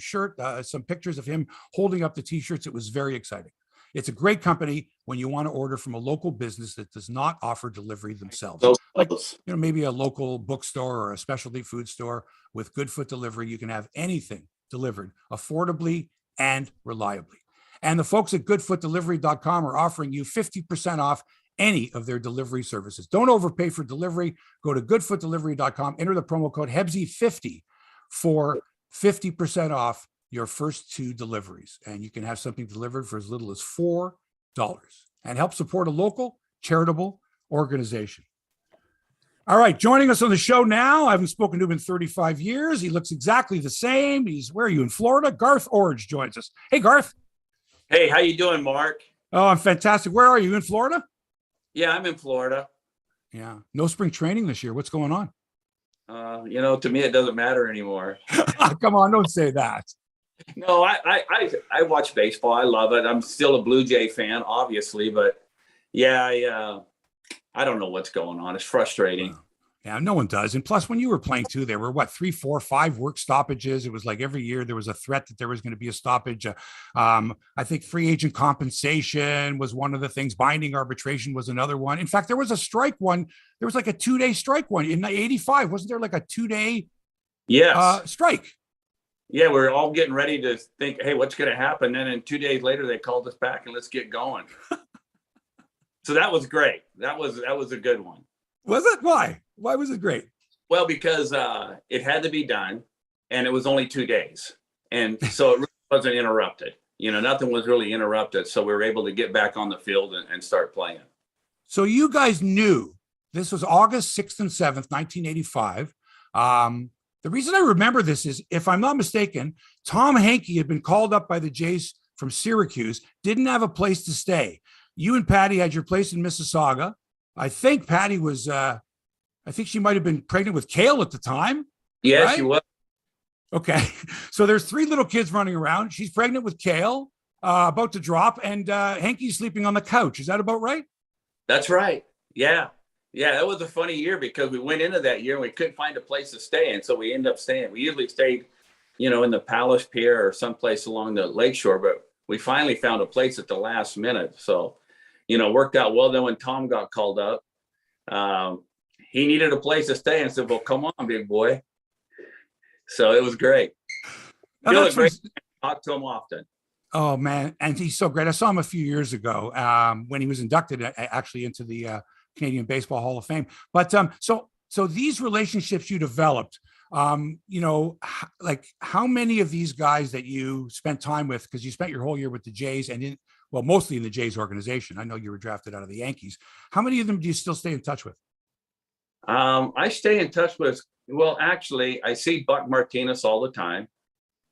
some pictures of him holding up the T-shirts. It was very exciting. It's a great company when you want to order from a local business that does not offer delivery themselves. Like, maybe a local bookstore or a specialty food store. With Goodfoot Delivery, you can have anything delivered affordably and reliably. And the folks at GoodfootDelivery.com are offering you 50% off any of their delivery services. Don't overpay for delivery. Go to GoodfootDelivery.com, enter the promo code Hebsy50 for 50% off your first 2 deliveries. And you can have something delivered for as little as $4 and help support a local charitable organization. All right, joining us on the show now, I haven't spoken to him in 35 years. He looks exactly the same. Where are you, in Florida? Garth Iorg joins us. Hey, Garth. Hey, how you doing, Mark? Oh, I'm fantastic. Where are you, in Florida? Yeah, I'm in Florida. Yeah. No spring training this year. What's going on? To me, it doesn't matter anymore. Come on, don't say that. No, I watch baseball. I love it. I'm still a Blue Jay fan, obviously, but yeah, I don't know what's going on. It's frustrating. Yeah, no one does. And plus, when you were playing too, there were 3, 4, 5 work stoppages. It was like every year there was a threat that there was going to be a stoppage. I think free agent compensation was one of the things. Binding arbitration was another one. In fact, there was a strike one. There was like a 2-day strike one in '85. Wasn't there like a 2-day strike? Yeah, we're all getting ready to think, hey, what's going to happen? And then 2 days later, they called us back and let's get going. So that was great. That was a good one. Was it? Why? Why was it great? Well, because it had to be done, and it was only 2 days. And so it really wasn't interrupted. Nothing was really interrupted. So we were able to get back on the field and start playing. So you guys knew this was August 6th and 7th, 1985. The reason I remember this is, if I'm not mistaken, Tom Hankey had been called up by the Jays from Syracuse, didn't have a place to stay. You and Patty had your place in Mississauga. I think Patty was, I think she might have been pregnant with Cale at the time. Yeah, right? She was. Okay. So there's 3 little kids running around. She's pregnant with Cale, about to drop, and Hankey's sleeping on the couch. Is that about right? That's right. Yeah. Yeah, that was a funny year because we went into that year and we couldn't find a place to stay. And so we ended up staying. We usually stayed, in the Palace Pier or someplace along the lakeshore, but we finally found a place at the last minute. So, worked out well. Then when Tom got called up, he needed a place to stay. And I said, well, come on, big boy. So it was great. Great. Talk to him often. Oh, man. And he's so great. I saw him a few years ago when he was inducted actually into the Canadian Baseball Hall of Fame. But so these relationships you developed, like how many of these guys that you spent time with, because you spent your whole year with the Jays and mostly in the Jays organization. I know you were drafted out of the Yankees. How many of them do you still stay in touch with? I stay in touch with, actually, I see Buck Martinez all the time,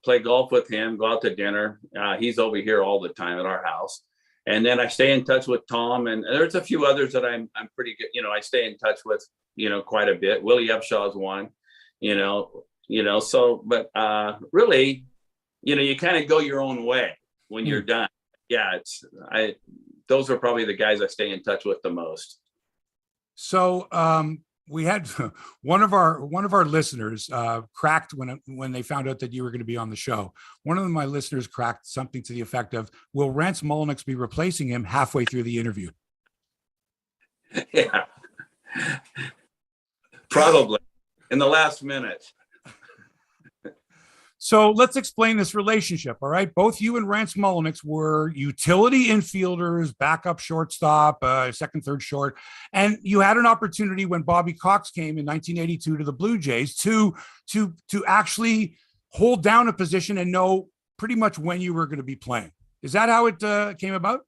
play golf with him, go out to dinner. He's over here all the time at our house. And then I stay in touch with Tom, and there's a few others that I'm pretty good. I stay in touch with, quite a bit. Willie Upshaw's one, so, but really, you kind of go your own way when you're done. Yeah. Those are probably the guys I stay in touch with the most. So we had one of our listeners cracked when they found out that you were going to be on the show. One of my listeners cracked something to the effect of, "Will Rance Mullinax be replacing him halfway through the interview?" Yeah, probably in the last minute. So let's explain this relationship. All right. Both you and Rance Mullinax were utility infielders, backup shortstop, second, third short. And you had an opportunity when Bobby Cox came in 1982 to the Blue Jays to actually hold down a position and know pretty much when you were going to be playing. Is that how it came about?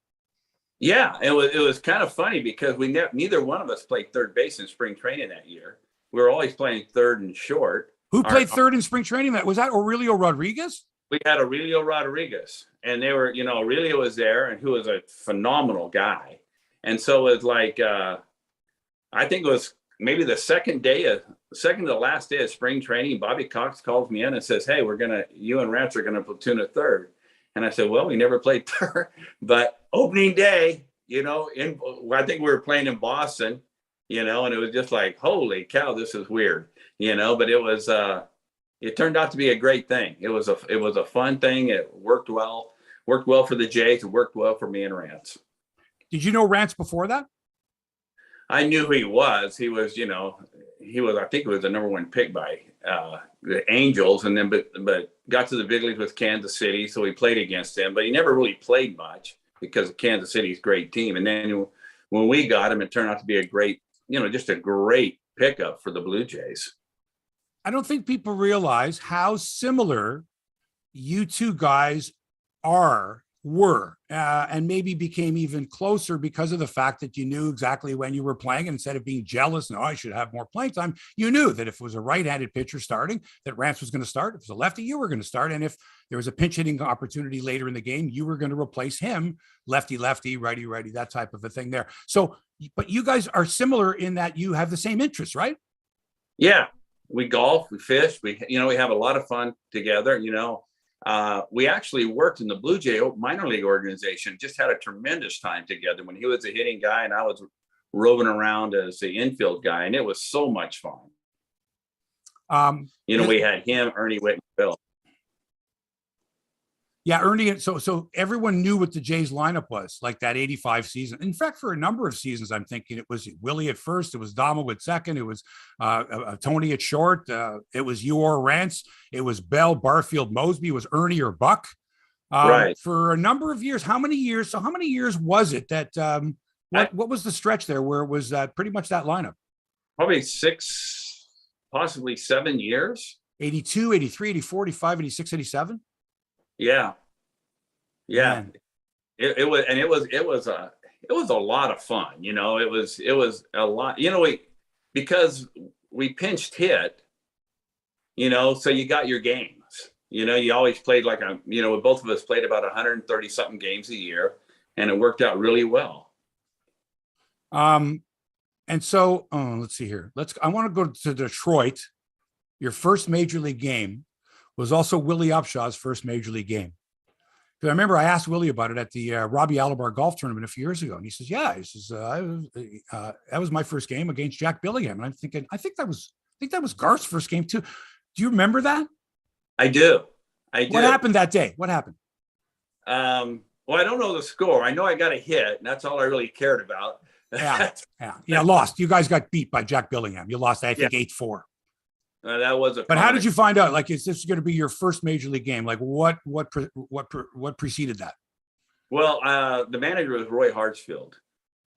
Yeah, it was kind of funny because neither one of us played third base in spring training that year. We were always playing third and short. Who played third in spring training? Was that Aurelio Rodriguez? We had Aurelio Rodriguez, and they were, Aurelio was there, and who was a phenomenal guy. And so it was like, I think it was maybe the second to last day of spring training, Bobby Cox calls me in and says, "Hey, you and Rance are gonna platoon at third." And I said, "Well, we never played third, but opening day, I think we were playing in Boston, and it was just like, holy cow, this is weird, but it was, it turned out to be a great thing. It was a fun thing. It worked well for the Jays. It worked well for me and Rance. Did you know Rance before that? I knew who he was. He was, I think he was the number one pick by the Angels, and then, but got to the big leagues with Kansas City. So he played against them, but he never really played much because of Kansas City's great team. And then when we got him, it turned out to be a great, just a great pickup for the Blue Jays. I don't think people realize how similar you two guys were, and maybe became even closer because of the fact that you knew exactly when you were playing. And instead of being jealous, no, I should have more playing time, you knew that if it was a right-handed pitcher starting, that Rance was going to start. If it was a lefty, you were going to start. And if there was a pinch hitting opportunity later in the game, you were going to replace him, lefty, righty, that type of a thing there. So, but you guys are similar in that you have the same interests, right? Yeah. We golf, we fish, we have a lot of fun together. We actually worked in the Blue Jay minor league organization, just had a tremendous time together when he was a hitting guy and I was roving around as the infield guy. And it was so much fun. We had him, Ernie Whit, and Bill. Yeah, Ernie. So everyone knew what the Jays lineup was, like that 85 season. In fact, for a number of seasons, I'm thinking it was Willie at first, it was Damo at second, it was Tony at short, it was you or Rance, it was Bell, Barfield, Mosby, it was Ernie or Buck. Right. For a number of years. How many years was it that what was the stretch there where it was pretty much that lineup? Probably 6, possibly 7 years. 82, 83, 84, 85, 86, 87. Yeah. It was a lot of fun. It was a lot, because we pinched hit, so you got your games, you always played both of us played about 130 something games a year, and it worked out really well. And so, let's see here. I want to go to Detroit. Your first major league game was also Willie Upshaw's first major league game. Because I remember I asked Willie about it at the Robbie Alabar golf tournament a few years ago. And he says, yeah, that was my first game against Jack Billingham. And I'm thinking, I think that was Garth's first game too. Do you remember that? I do. What happened that day? What happened? Well, I don't know the score. I know I got a hit, and that's all I really cared about. Yeah. Lost. You guys got beat by Jack Billingham. You lost, I think, 8-4. That was But how did you find out? Like, is this going to be your first major league game? Like, what preceded that? Well, the manager was Roy Hartsfield,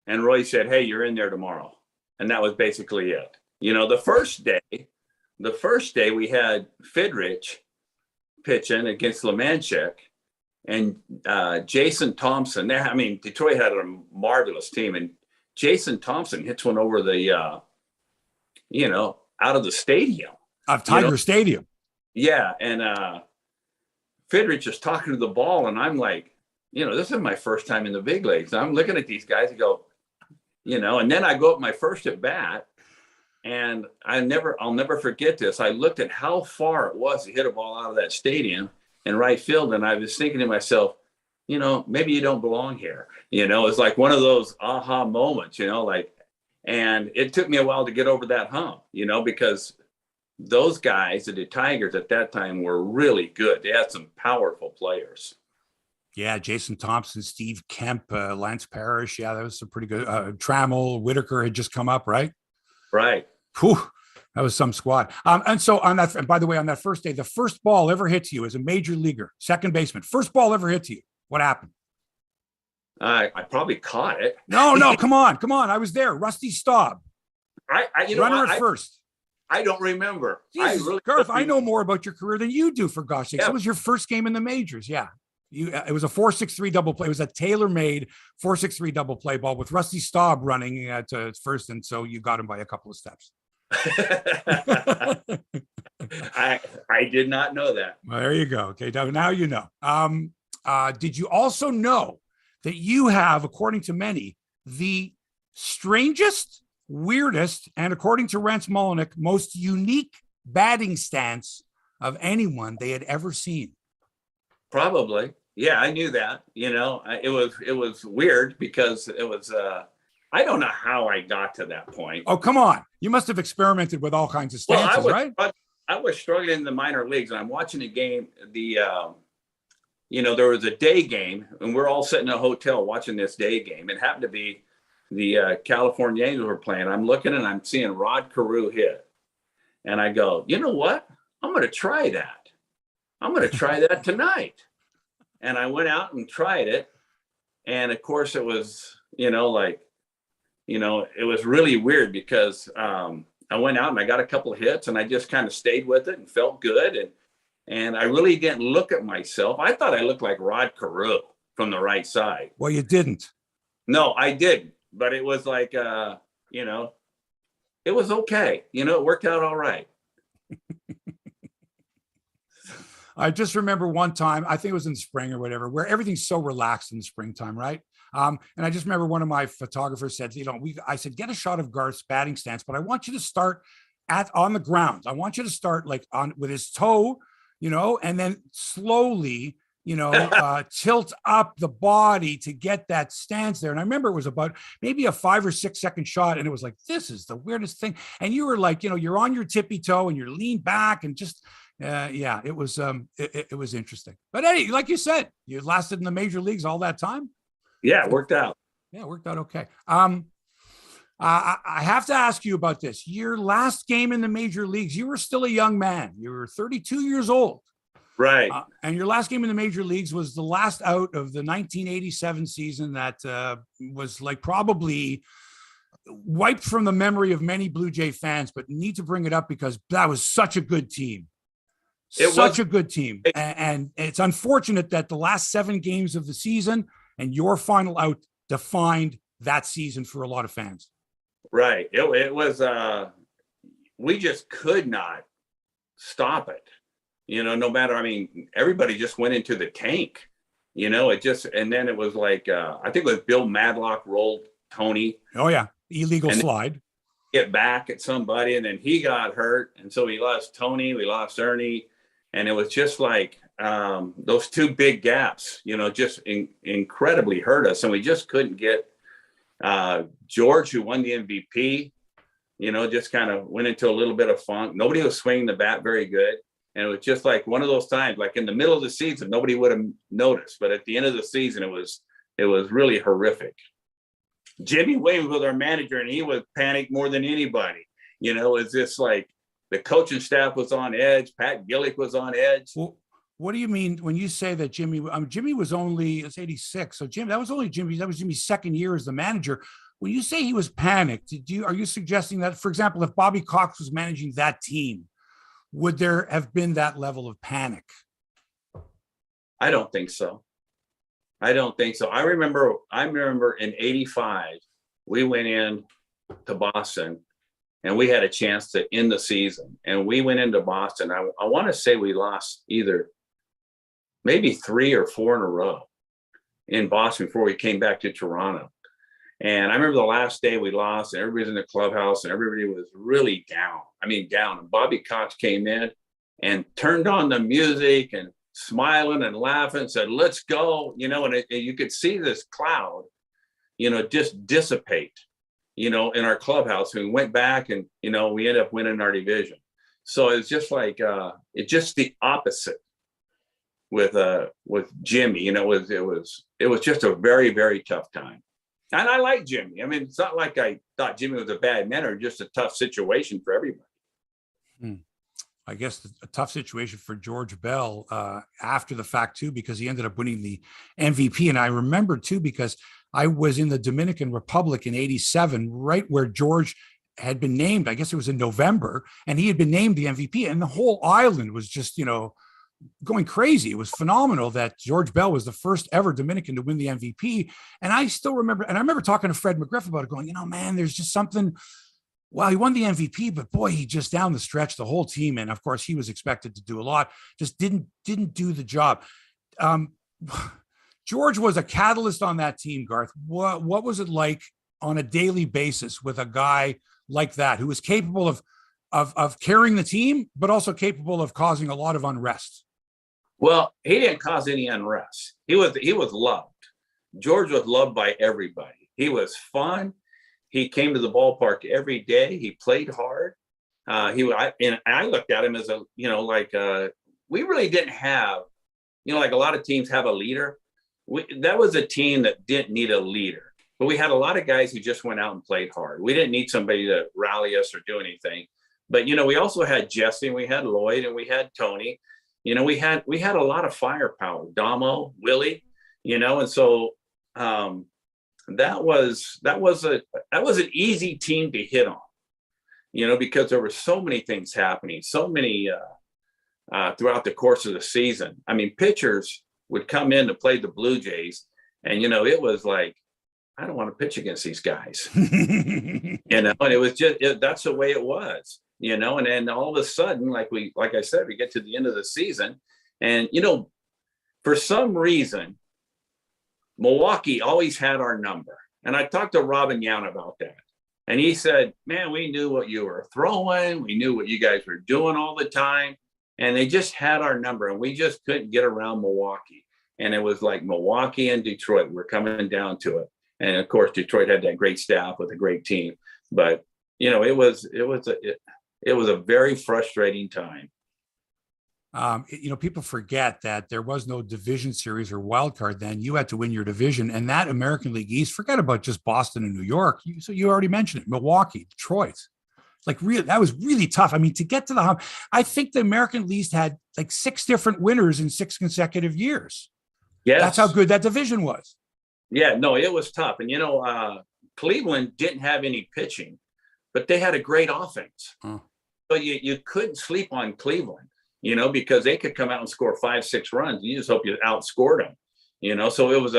and Roy said, "Hey, you're in there tomorrow," and that was basically it. The first day we had Fidrich pitching against Lemanchek and Jason Thompson. Detroit had a marvelous team, and Jason Thompson hits one over the, out of the stadium. Of Tiger Stadium. Yeah. And Fidrich is talking to the ball, and I'm like, this is my first time in the big leagues. I'm looking at these guys and go, and then I go up my first at bat, and I'll never forget this. I looked at how far it was to hit a ball out of that stadium in right field, and I was thinking to myself, maybe you don't belong here. It's like one of those aha moments, like, And it took me a while to get over that hump, because those guys, the Tigers at that time, were really good. They had some powerful players. Yeah, Jason Thompson, Steve Kemp, Lance Parrish. Yeah, that was some pretty good. Trammell, Whitaker had just come up, right? Right. Whew, that was some squad. And so on that, and by the way, on that first day, the first ball ever hit to you as a major leaguer, second baseman, first ball ever hit to you. What happened? I probably caught it. No, come on. I was there. Rusty Staub. Runner at first. I don't remember. Jesus, Garth, I know more about your career than you do, for gosh sakes. Yeah. It was your first game in the majors. Yeah. It was a 4-6-3 double play. It was a tailor-made 4-6-3 double play ball with Rusty Staub running at first, and so you got him by a couple of steps. I did not know that. Well, there you go. Okay, now you know. Did you also know that you have, according to many, the strangest, weirdest, and according to Rance Molinick, most unique batting stance of anyone they had ever seen? Probably. Yeah, I knew that. It was weird because it was I don't know how I got to that point. Oh, come on. You must have experimented with all kinds of stances, right? I was struggling in the minor leagues, and I'm watching a game. There was a day game, and we're all sitting in a hotel watching this day game. It happened to be the California Angels were playing. I'm looking, and I'm seeing Rod Carew hit. And I go, you know what? I'm going to try that. I'm going to try that tonight. And I went out and tried it. And of course it was, it was really weird because I went out and I got a couple of hits and I just kind of stayed with it and felt good. And I really didn't look at myself. I thought I looked like Rod Carew from the right side. Well, you didn't. No, I didn't. But it was like, it was okay. It worked out all right. I just remember one time, I think it was in spring or whatever, where everything's so relaxed in the springtime, right? And I just remember one of my photographers said, I said, get a shot of Garth's batting stance, but I want you to start on the ground. I want you to start like with his toe, and then slowly, tilt up the body to get that stance there. And I remember it was about maybe a 5 or 6 second shot. And it was like, this is the weirdest thing. And you were like, you're on your tippy toe and you're leaned back and just, it was it was interesting. But anyway, like you said, you lasted in the major leagues all that time. Yeah, it worked out. Yeah, it worked out okay. I have to ask you about this. Your last game in the major leagues, you were still a young man. You were 32 years old. Right. And your last game in the major leagues was the last out of the 1987 season that was like probably wiped from the memory of many Blue Jay fans, but need to bring it up because that was such a good team. Such a good team. And it's unfortunate that the last 7 games of the season and your final out defined that season for a lot of fans. Right. It was, we just could not stop it. No matter, everybody just went into the tank, and then it was like, I think it was Bill Madlock rolled Tony. Oh yeah. Illegal slide. Get back at somebody. And then he got hurt. And so we lost Tony, we lost Ernie. And it was just like those 2 big gaps, just incredibly hurt us. And we just couldn't get George, who won the MVP, just kind of went into a little bit of funk. Nobody was swinging the bat very good. And it was just like one of those times, like in the middle of the season, nobody would have noticed. But at the end of the season, it was really horrific. Jimmy Williams was our manager, and he was panicked more than anybody. It's just like the coaching staff was on edge. Pat Gillick was on edge. Well, what do you mean when you say that Jimmy? Jimmy was only, it's 86. So that was Jimmy's second year as the manager. When you say he was panicked, are you suggesting that, for example, if Bobby Cox was managing that team, would there have been that level of panic? I don't think so. I remember in 85, we went in to Boston and we had a chance to end the season. And we went into Boston. I want to say we lost either maybe 3 or 4 in a row in Boston before we came back to Toronto. And I remember the last day we lost and everybody's in the clubhouse and everybody was really down. Down. And Bobby Cox came in and turned on the music and smiling and laughing, said, let's go, and you could see this cloud, just dissipate. in our clubhouse. We went back and, we ended up winning our division. So it's just like, it's just the opposite with Jimmy. It was just a very, very tough time. And I like Jimmy. I mean, it's not like I thought Jimmy was a bad man, or just a tough situation for everybody. I guess a tough situation for George Bell after the fact too, because he ended up winning the MVP. And I remember too, because I was in the Dominican Republic in '87, right where George had been named. I guess it was in November, and he had been named the MVP, and the whole island was just, going crazy. It was phenomenal that George Bell was the first ever Dominican to win the MVP. And I still remember, and I remember talking to Fred McGriff about it, going, man, there's just something. Well, he won the MVP, but boy, he just down the stretch, the whole team, and of course he was expected to do a lot, just didn't do the job. George was a catalyst on that team, Garth. What was it like on a daily basis with a guy like that, who was capable of carrying the team, but also capable of causing a lot of unrest? Well, he didn't cause any unrest. He was loved. George was loved by everybody. He was fun. He came to the ballpark every day. He played hard. I looked at him as we really didn't have, like a lot of teams have a leader. That was a team that didn't need a leader, but we had a lot of guys who just went out and played hard. We didn't need somebody to rally us or do anything. But, we also had Jesse, and we had Lloyd, and we had Tony. We had a lot of firepower, Damo, Willie, and so that was an easy team to hit on, because there were so many things happening, so many throughout the course of the season. I mean, pitchers would come in to play the Blue Jays, and it was like, I don't want to pitch against these guys, and it was just that's the way it was, and then all of a sudden, like I said, we get to the end of the season, and for some reason, Milwaukee always had our number. And I talked to Robin Young about that. And he said, man, we knew what you were throwing. We knew what you guys were doing all the time. And they just had our number, and we just couldn't get around Milwaukee. And it was like Milwaukee and Detroit were coming down to it. And of course, Detroit had that great staff with a great team. But, it was a very frustrating time. People forget that there was no division series or wild card then. You had to win your division, and that American League East, forget about just Boston and New York. So you already mentioned it, Milwaukee, Detroit. That was really tough. I mean, to get to the hump, I think the American League East had like 6 different winners in 6 consecutive years. Yes. That's how good that division was. Yeah, no, it was tough. And, Cleveland didn't have any pitching, but they had a great offense. So you couldn't sleep on Cleveland. Because they could come out and score 5-6 runs. You just hope you outscored them, so it was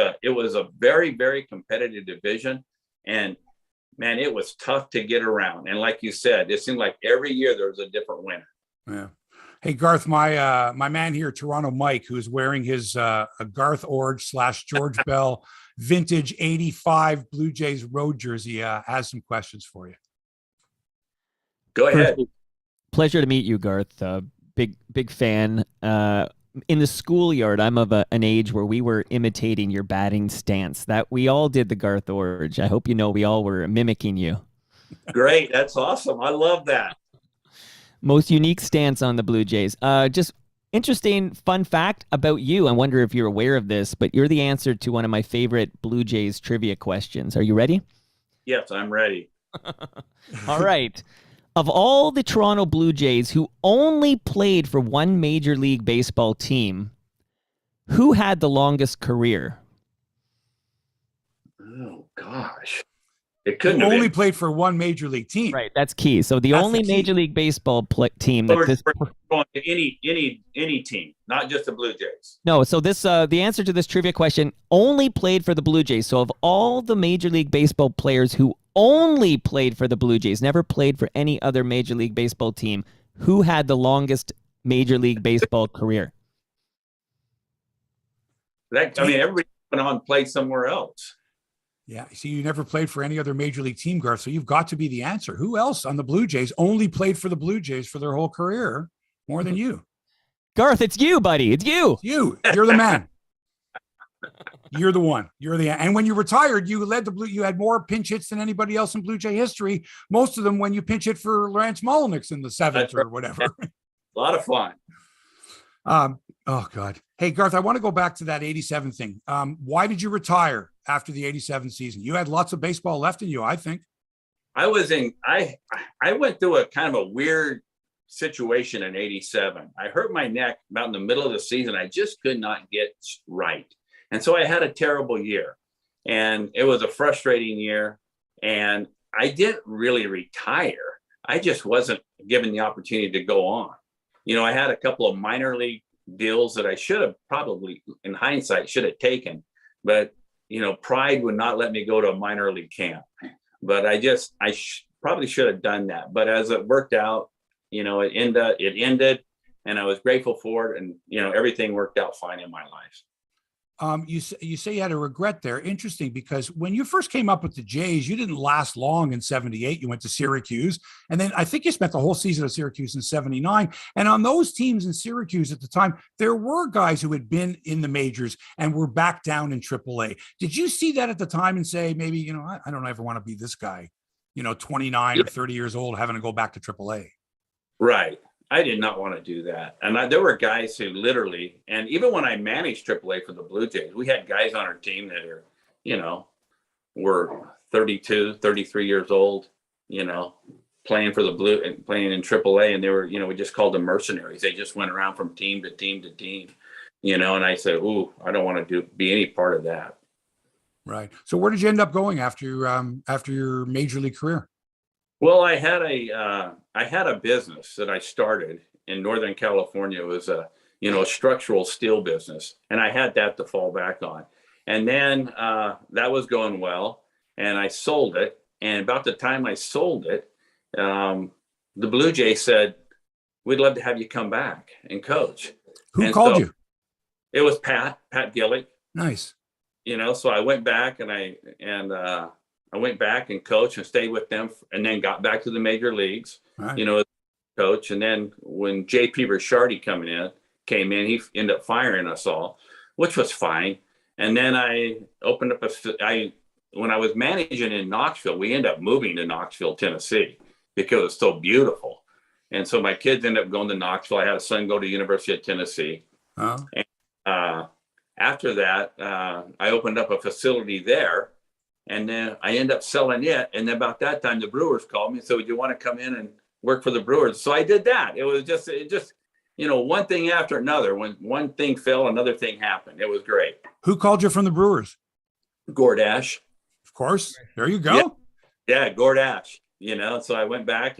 a very, very competitive division, and man, it was tough to get around. And like you said, it seemed like every year there was a different winner. Yeah. Hey, Garth, my man here, Toronto Mike, who's wearing his Garth Iorg / George Bell vintage 85 Blue Jays road jersey, has some questions for you. Go ahead. Pleasure to meet you, Garth. Big fan. In the schoolyard, I'm of an age where we were imitating your batting stance. That we all did the Garth Iorg. I hope we all were mimicking you. Great, that's awesome. I love that. Most unique stance on the Blue Jays. Just interesting fun fact about you. I wonder if you're aware of this, but you're the answer to one of my favorite Blue Jays trivia questions. Are you ready? Yes, I'm ready. All right. Of all the Toronto Blue Jays who only played for one Major League Baseball team, who had the longest career? Oh, gosh. It couldn't Who have only been. played for one Major League team. Right, that's key. So the only Major League Baseball team that this... Any team, not just the Blue Jays. No, so this the answer to this trivia question, only played for the Blue Jays. So of all the Major League Baseball players who only played for the Blue Jays, never played for any other Major League Baseball team, who had the longest Major League Baseball career? Everybody went on and played somewhere else. Yeah, see, you never played for any other Major League team, Garth, so you've got to be the answer. Who else on the Blue Jays only played for the Blue Jays for their whole career more than you? Garth, it's you, buddy. It's you. You're the man. You're the one. And when you retired, you led you had more pinch hits than anybody else in Blue Jay history. Most of them when you pinch hit for Lance Molnix in the seventh or whatever. A lot of fun. Oh God. Hey, Garth, I want to go back to that 87 thing. Why did you retire after the 87 season? You had lots of baseball left in you, I think. I went through a kind of a weird situation in 87. I hurt my neck about in the middle of the season. I just could not get right. And so I had a terrible year, and it was a frustrating year, and I didn't really retire. I just wasn't given the opportunity to go on. I had a couple of minor league deals that I should have probably, in hindsight, should have taken, but pride would not let me go to a minor league camp. But I probably should have done that. But as it worked out, it ended, and I was grateful for it, and everything worked out fine in my life. You say you had a regret there. Interesting, because when you first came up with the Jays, you didn't last long in 78. You went to Syracuse, and then I think you spent the whole season at Syracuse in 79. And on those teams in Syracuse at the time, there were guys who had been in the majors and were back down in AAA. Did you see that at the time and say, maybe, I don't ever want to be this guy, 29 or 30 years old, having to go back to AAA? Right. I did not want to do that. And there were guys who literally, and even when I managed AAA for the Blue Jays, we had guys on our team that are, were 32, 33 years old, playing for the Blue and playing in AAA. And they were, we just called them mercenaries. They just went around from team to team to team, and I said, ooh, I don't want to be any part of that. Right. So where did you end up going after your major league career? Well, I had a business that I started in Northern California. It was a structural steel business, and I had that to fall back on. And then that was going well, and I sold it. And about the time I sold it, the Blue Jays said, "We'd love to have you come back and coach." Who called you? It was Pat Gillick. Nice. So I went back and I went back and coached and stayed with them, and then got back to the major leagues, right. Coach. And then when J.P. Ricciardi came in, he ended up firing us all, which was fine. And then I opened up when I was managing in Knoxville, we ended up moving to Knoxville, Tennessee, because it was so beautiful. And so my kids ended up going to Knoxville. I had a son go to University of Tennessee. Uh-huh. And after that, I opened up a facility there. And then I ended up selling it. And then about that time, the Brewers called me and said, "Would you want to come in and work for the Brewers?" So I did that. It was just, one thing after another. When one thing fell, another thing happened. It was great. Who called you from the Brewers? Gordash. Of course. There you go. Yeah, Gordash. So I went back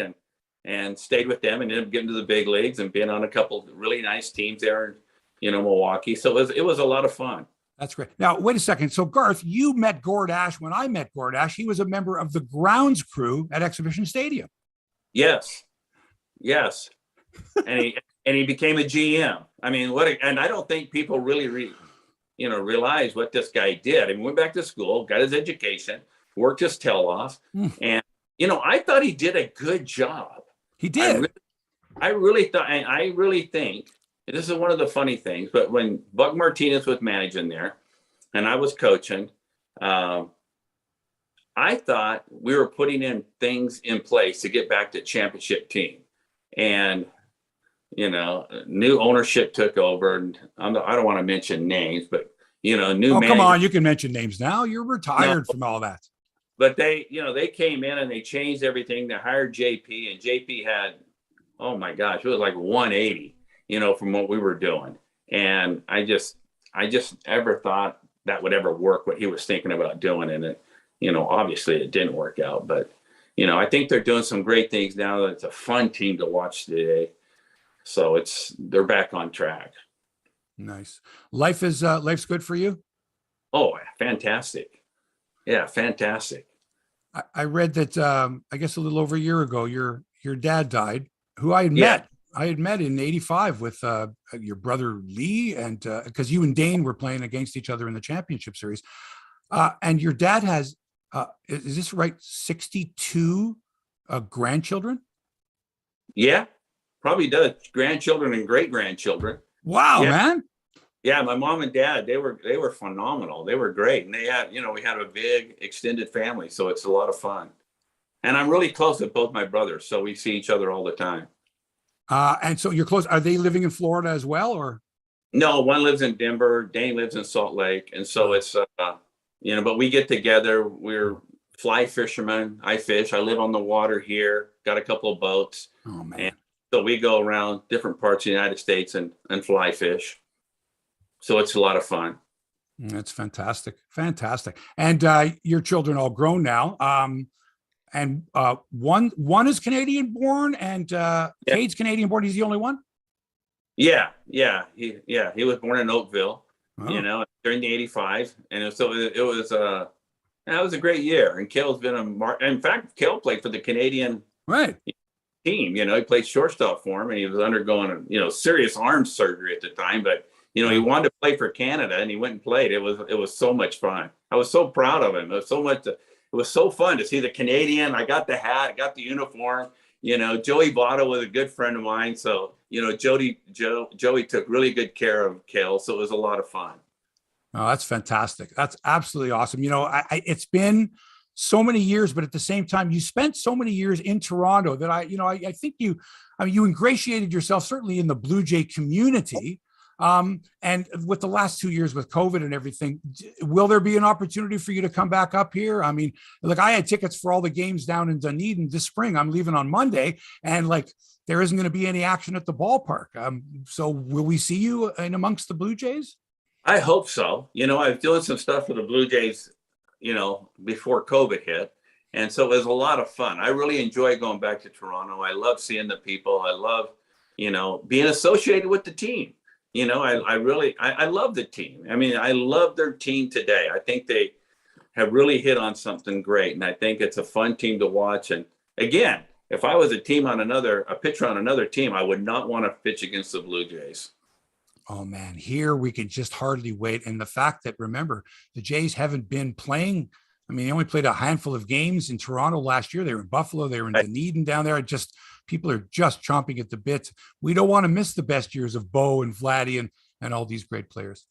and stayed with them and ended up getting to the big leagues and being on a couple of really nice teams there in Milwaukee. So it was a lot of fun. That's great. Now, wait a second. So, Garth, you met Gordash when I met Gordash. He was a member of the grounds crew at Exhibition Stadium. Yes. And he became a GM. I mean, and I don't think people really realize what this guy did. I mean, went back to school, got his education, worked his tail off. And, I thought he did a good job. He did. I really think, this is one of the funny things, but when Buck Martinez was managing there and I was coaching, I thought we were putting in things in place to get back to championship team. And, new ownership took over. And I don't want to mention names, but, new manager. Come on, you can mention names now. You're retired from all that. But they came in and they changed everything. They hired JP, and JP had, oh my gosh, it was like 180. From what we were doing. And I just ever thought that would ever work, what he was thinking about doing. And it, obviously it didn't work out, but, I think they're doing some great things now. It's a fun team to watch today. So they're back on track. Nice. Life's good for you? Oh, fantastic. Yeah, fantastic. I read that, I guess a little over a year ago, your dad died, who I had met. I had met in 85 with your brother Lee, and because you and Dane were playing against each other in the championship series. And your dad has, is this right, 62 grandchildren? Yeah, probably does. Grandchildren and great-grandchildren. Wow, yeah. Man. Yeah, my mom and dad, they were phenomenal. They were great. And they had, we had a big extended family. So it's a lot of fun. And I'm really close with both my brothers. So we see each other all the time. And so you're close. Are they living in Florida as well, or? No, one lives in Denver. Dane lives in Salt Lake. And so it's, but we get together. We're fly fishermen. I fish. I live on the water here. Got a couple of boats. Oh, man. And so we go around different parts of the United States and fly fish. So it's a lot of fun. That's fantastic. Fantastic. And your children all grown now. And one is Canadian born, and Cade's Canadian born. He's the only one? Yeah. He was born in Oakville, Oh. during the 85. And it was a great year. And Kale's been in fact, Kale played for the Canadian Right. team. He played shortstop for him, and he was undergoing serious arm surgery at the time, but he wanted to play for Canada, and he went and played. It was so much fun. I was so proud of him. It was so fun to see the Canadian. I got the hat, I got the uniform. Joey Votto was a good friend of mine. So, Joey took really good care of Kale. So it was a lot of fun. Oh, that's fantastic. That's absolutely awesome. It's been so many years, but at the same time, you spent so many years in Toronto that I think you ingratiated yourself certainly in the Blue Jay community. And with the last 2 years with COVID and everything, will there be an opportunity for you to come back up here? I mean, look, I had tickets for all the games down in Dunedin this spring. I'm leaving on Monday, and there isn't going to be any action at the ballpark. So will we see you in amongst the Blue Jays? I hope so. I was doing some stuff for the Blue Jays, before COVID hit. And so it was a lot of fun. I really enjoy going back to Toronto. I love seeing the people. I love, being associated with the team. I love the team. I mean, I love their team today. I think they have really hit on something great. And I think it's a fun team to watch. And again, if I was a pitcher on another team, I would not want to pitch against the Blue Jays. Oh man, here we can just hardly wait. And the fact that, remember, the Jays haven't been playing. I mean, they only played a handful of games in Toronto last year. They were in Buffalo. They were in Dunedin down there. People are just chomping at the bit. We don't want to miss the best years of Bo and Vladdy and all these great players.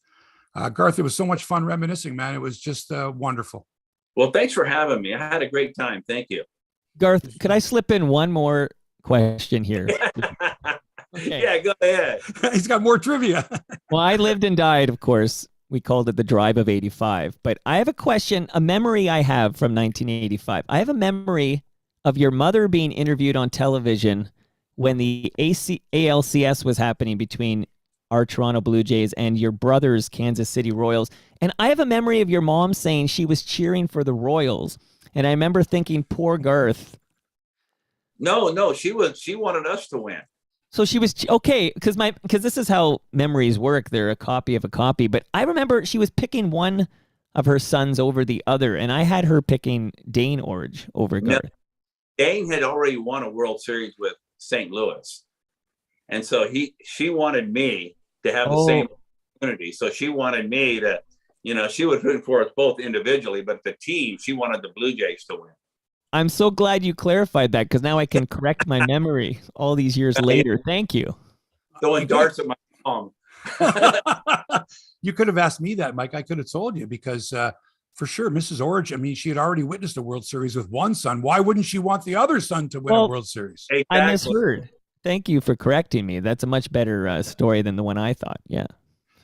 Garth, it was so much fun reminiscing, man. It was just wonderful. Well, thanks for having me. I had a great time. Thank you. Garth, could I slip in one more question here? Okay. Yeah, go ahead. He's got more trivia. Well, I lived and died, of course. We called it the Drive of 85. But I have a question, a memory I have from 1985. I have a memory of your mother being interviewed on television when the ALCS was happening between our Toronto Blue Jays and your brother's Kansas City Royals. And I have a memory of your mom saying she was cheering for the Royals. And I remember thinking, poor Garth. No, she wanted us to win. So she was okay, because this is how memories work. They're a copy of a copy. But I remember she was picking one of her sons over the other, and I had her picking Dwane Iorg over Garth. No, Dane had already won a World Series with St. Louis, and so she wanted me to have the same opportunity. So she wanted me to, she was rooting for us both individually, but the team, she wanted the Blue Jays to win. I'm so glad you clarified that, because now I can correct my memory all these years later. Thank you. Throwing darts at my mom. You could have asked me that, Mike. I could have told you, because for sure, Mrs. Iorg, I mean, she had already witnessed a World Series with one son. Why wouldn't she want the other son to win a World Series? Exactly. I misheard. Thank you for correcting me. That's a much better story than the one I thought. Yeah.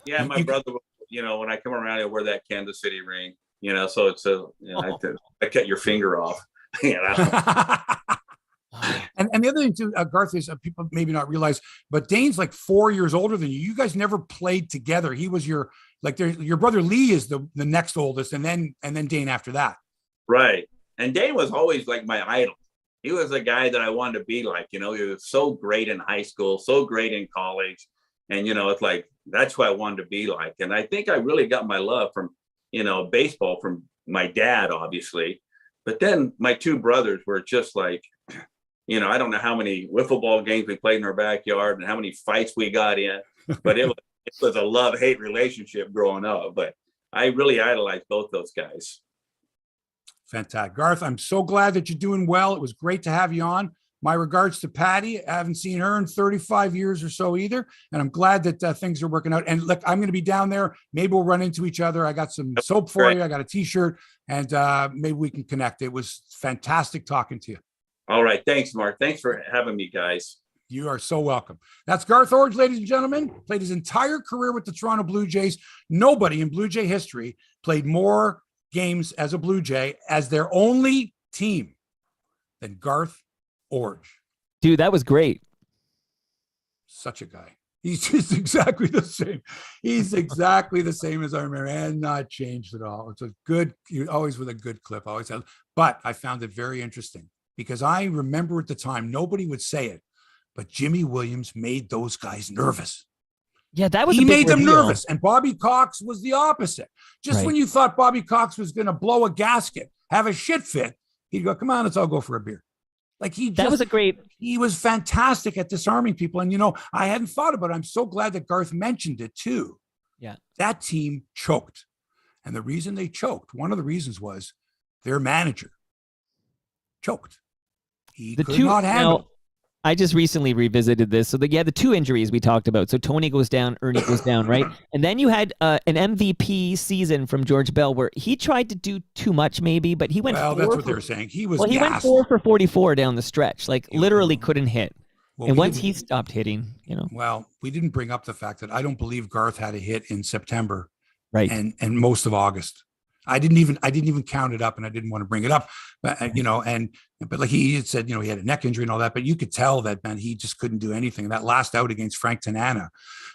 Yeah, my brother, when I come around, he'll wear that Kansas City ring, so it's I cut your finger off. And the other thing too, Garth, is people maybe not realize, but Dane's like 4 years older than you. You guys never played together. He was your brother Lee is the next oldest, and then Dane after that. Right. And Dane was always like my idol. He was a guy that I wanted to be like. He was so great in high school, so great in college, and it's like that's who I wanted to be like. And I think I really got my love from baseball from my dad, obviously. But then my two brothers were just like, I don't know how many wiffle ball games we played in our backyard and how many fights we got in, but it was a love-hate relationship growing up. But I really idolized both those guys. Fantastic. Garth, I'm so glad that you're doing well. It was great to have you on. My regards to Patty. I haven't seen her in 35 years or so either. And I'm glad that things are working out. And look, I'm going to be down there. Maybe we'll run into each other. I got some soap for you. I got a t-shirt, and maybe we can connect. It was fantastic talking to you. All right. Thanks, Mark. Thanks for having me, guys. You are so welcome. That's Garth Iorg, ladies and gentlemen. Played his entire career with the Toronto Blue Jays. Nobody in Blue Jay history played more games as a Blue Jay as their only team than Garth Iorg. Dude, that was great. Such a guy. He's just exactly the same. He's exactly the same as I remember, and not changed at all. It's a good, always with a good clip. Always had, but I found it very interesting because I remember at the time, nobody would say it, but Jimmy Williams made those guys nervous. Yeah, that was he made them reveal. nervous, and Bobby Cox was the opposite. Just Right. when you thought Bobby Cox was going to blow a gasket, have a shit fit, he'd go, "Come on, let's all go for a beer." Like he was fantastic at disarming people. And, I hadn't thought about it. I'm so glad that Garth mentioned it too. Yeah. That team choked. And the reason they choked, one of the reasons was their manager choked. He could not handle. I just recently revisited this. So the two injuries we talked about. So Tony goes down, Ernie goes down, right? And then you had an MVP season from George Bell where he tried to do too much maybe, but he went Well, that's what they were saying. He was he went 4 for 44 down the stretch, like literally couldn't hit. Well, and once he stopped hitting, Well, we didn't bring up the fact that I don't believe Garth had a hit in September. Right. And most of August. I didn't even count it up, and I didn't want to bring it up, but but like he had said, he had a neck injury and all that, but you could tell that, man, he just couldn't do anything. That last out against Frank Tanana,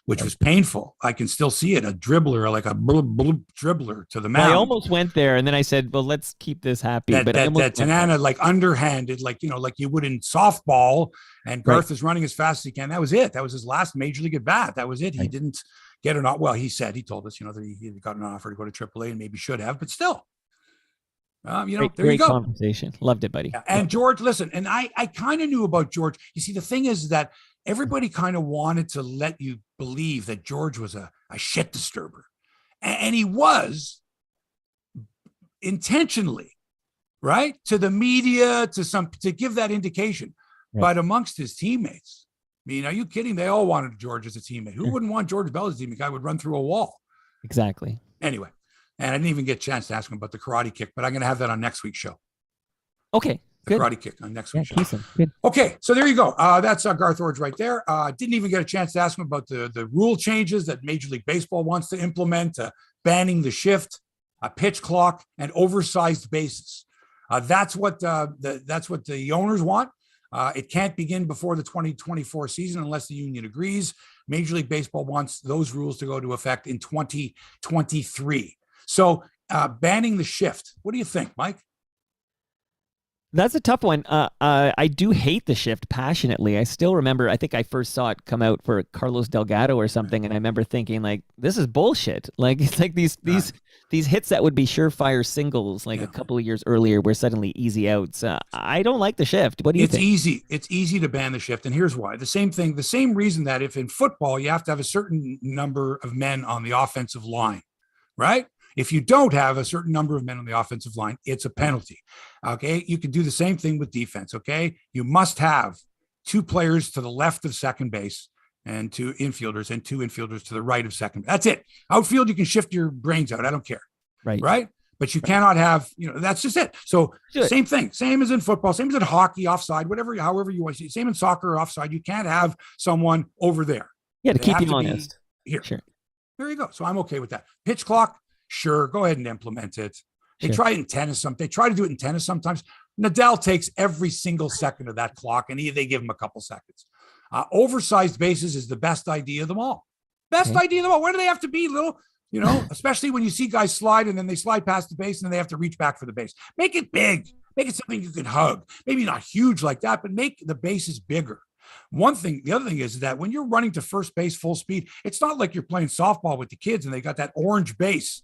which was painful. I can still see it, a dribbler, like a dribbler to the mound. I almost went there, and then I said, well, let's keep this happy. That Tanana, like underhanded, like you would in softball, and Garth is running as fast as he can. That was it. That was his last major league at bat. That was it. He didn't get an offer. Well, he told us, that he had gotten an offer to go to AAA and maybe should have, but still, there you go. Conversation. Loved it, buddy. Yeah. And George, listen, and I kind of knew about George. You see, the thing is that everybody kind of wanted to let you believe that George was a shit disturber. And he was intentionally, right? To the media, to give that indication. Right. But amongst his teammates, I mean, are you kidding? They all wanted George as a teammate. Who wouldn't want George Bell as a teammate? Guy would run through a wall. Exactly. Anyway, and I didn't even get a chance to ask him about the karate kick, but I'm going to have that on next week's show. Okay. The karate kick on next week's show. Good. Okay, so there you go. That's Garth Iorg right there. Didn't even get a chance to ask him about the rule changes that Major League Baseball wants to implement, banning the shift, a pitch clock, and oversized bases. That's what the owners want. It can't begin before the 2024 season unless the union agrees. Major League Baseball wants those rules to go into effect in 2023. So banning the shift. What do you think, Mike? That's a tough one. I do hate the shift passionately. I still remember, I think I first saw it come out for Carlos Delgado or something, and I remember thinking, like, this is bullshit. Like, it's like these hits that would be surefire singles like a couple of years earlier were suddenly easy outs. I don't like the shift. What do you think? It's easy to ban the shift, and here's why. The same reason that if in football you have to have a certain number of men on the offensive line, right? If you don't have a certain number of men on the offensive line, it's a penalty. Okay. You can do the same thing with defense. Okay. You must have 2 players to the left of second base and 2 infielders and 2 infielders to the right of second. That's it. Outfield, you can shift your brains out. I don't care. Right. But you cannot have, that's just it. So same thing, same as in football, same as in hockey, offside, however you want to see. Same in soccer, offside. You can't have someone over there. Yeah. To keep you honest. Here. Sure. There you go. So I'm okay with that. Pitch clock. Sure, go ahead and implement it. They try it in tennis. They try to do it in tennis sometimes. Nadal takes every single second of that clock, and they give him a couple seconds. Oversized bases is the best idea of them all. Idea of them all. Where do they have to be, little? Especially when you see guys slide and then they slide past the base and then they have to reach back for the base. Make it big. Make it something you can hug. Maybe not huge like that, but make the bases bigger. The other thing is that when you're running to first base full speed, it's not like you're playing softball with the kids and they got that orange base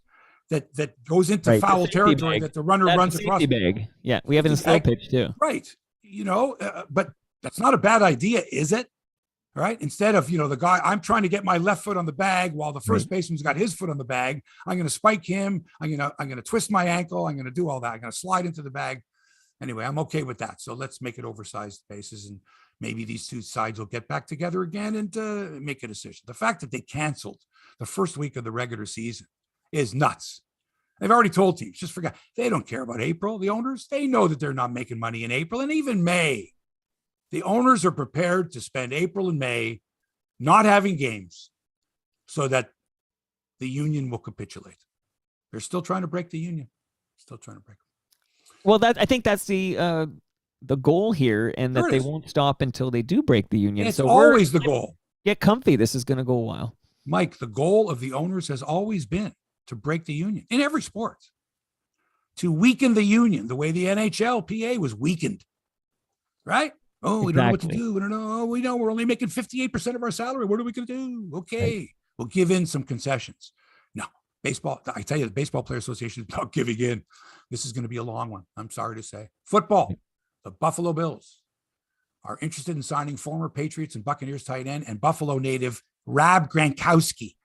that goes into foul territory that the runner runs across. Bag. Yeah, we have it in slow pitch too. Right. But that's not a bad idea, is it? All right. Instead of, the guy, I'm trying to get my left foot on the bag while the first baseman's got his foot on the bag. I'm going to spike him. I'm going to twist my ankle. I'm going to do all that. I'm going to slide into the bag. Anyway, I'm okay with that. So let's make it oversized bases, and maybe these two sides will get back together again and make a decision. The fact that they canceled the first week of the regular season is nuts. They've already told teams, just forget. They don't care about April. The owners, they know that they're not making money in April and even May. The owners are prepared to spend April and May not having games so that the union will capitulate. They're still trying to break the union. Still trying to break them. Well, I think that's the goal here, and that they won't stop until they do break the union. It's always the goal. Get comfy. This is going to go a while. Mike, the goal of the owners has always been to break the union in every sport, to weaken the union the way the NHLPA was weakened, right? Oh, we don't know what to do. We don't know. Oh, we know we're only making 58% of our salary. What are we going to do? Okay, right. We'll give in some concessions. No, baseball, I tell you, the Baseball Players Association is not giving in. This is going to be a long one. I'm sorry to say. Football, the Buffalo Bills are interested in signing former Patriots and Buccaneers tight end and Buffalo native Rob Gronkowski.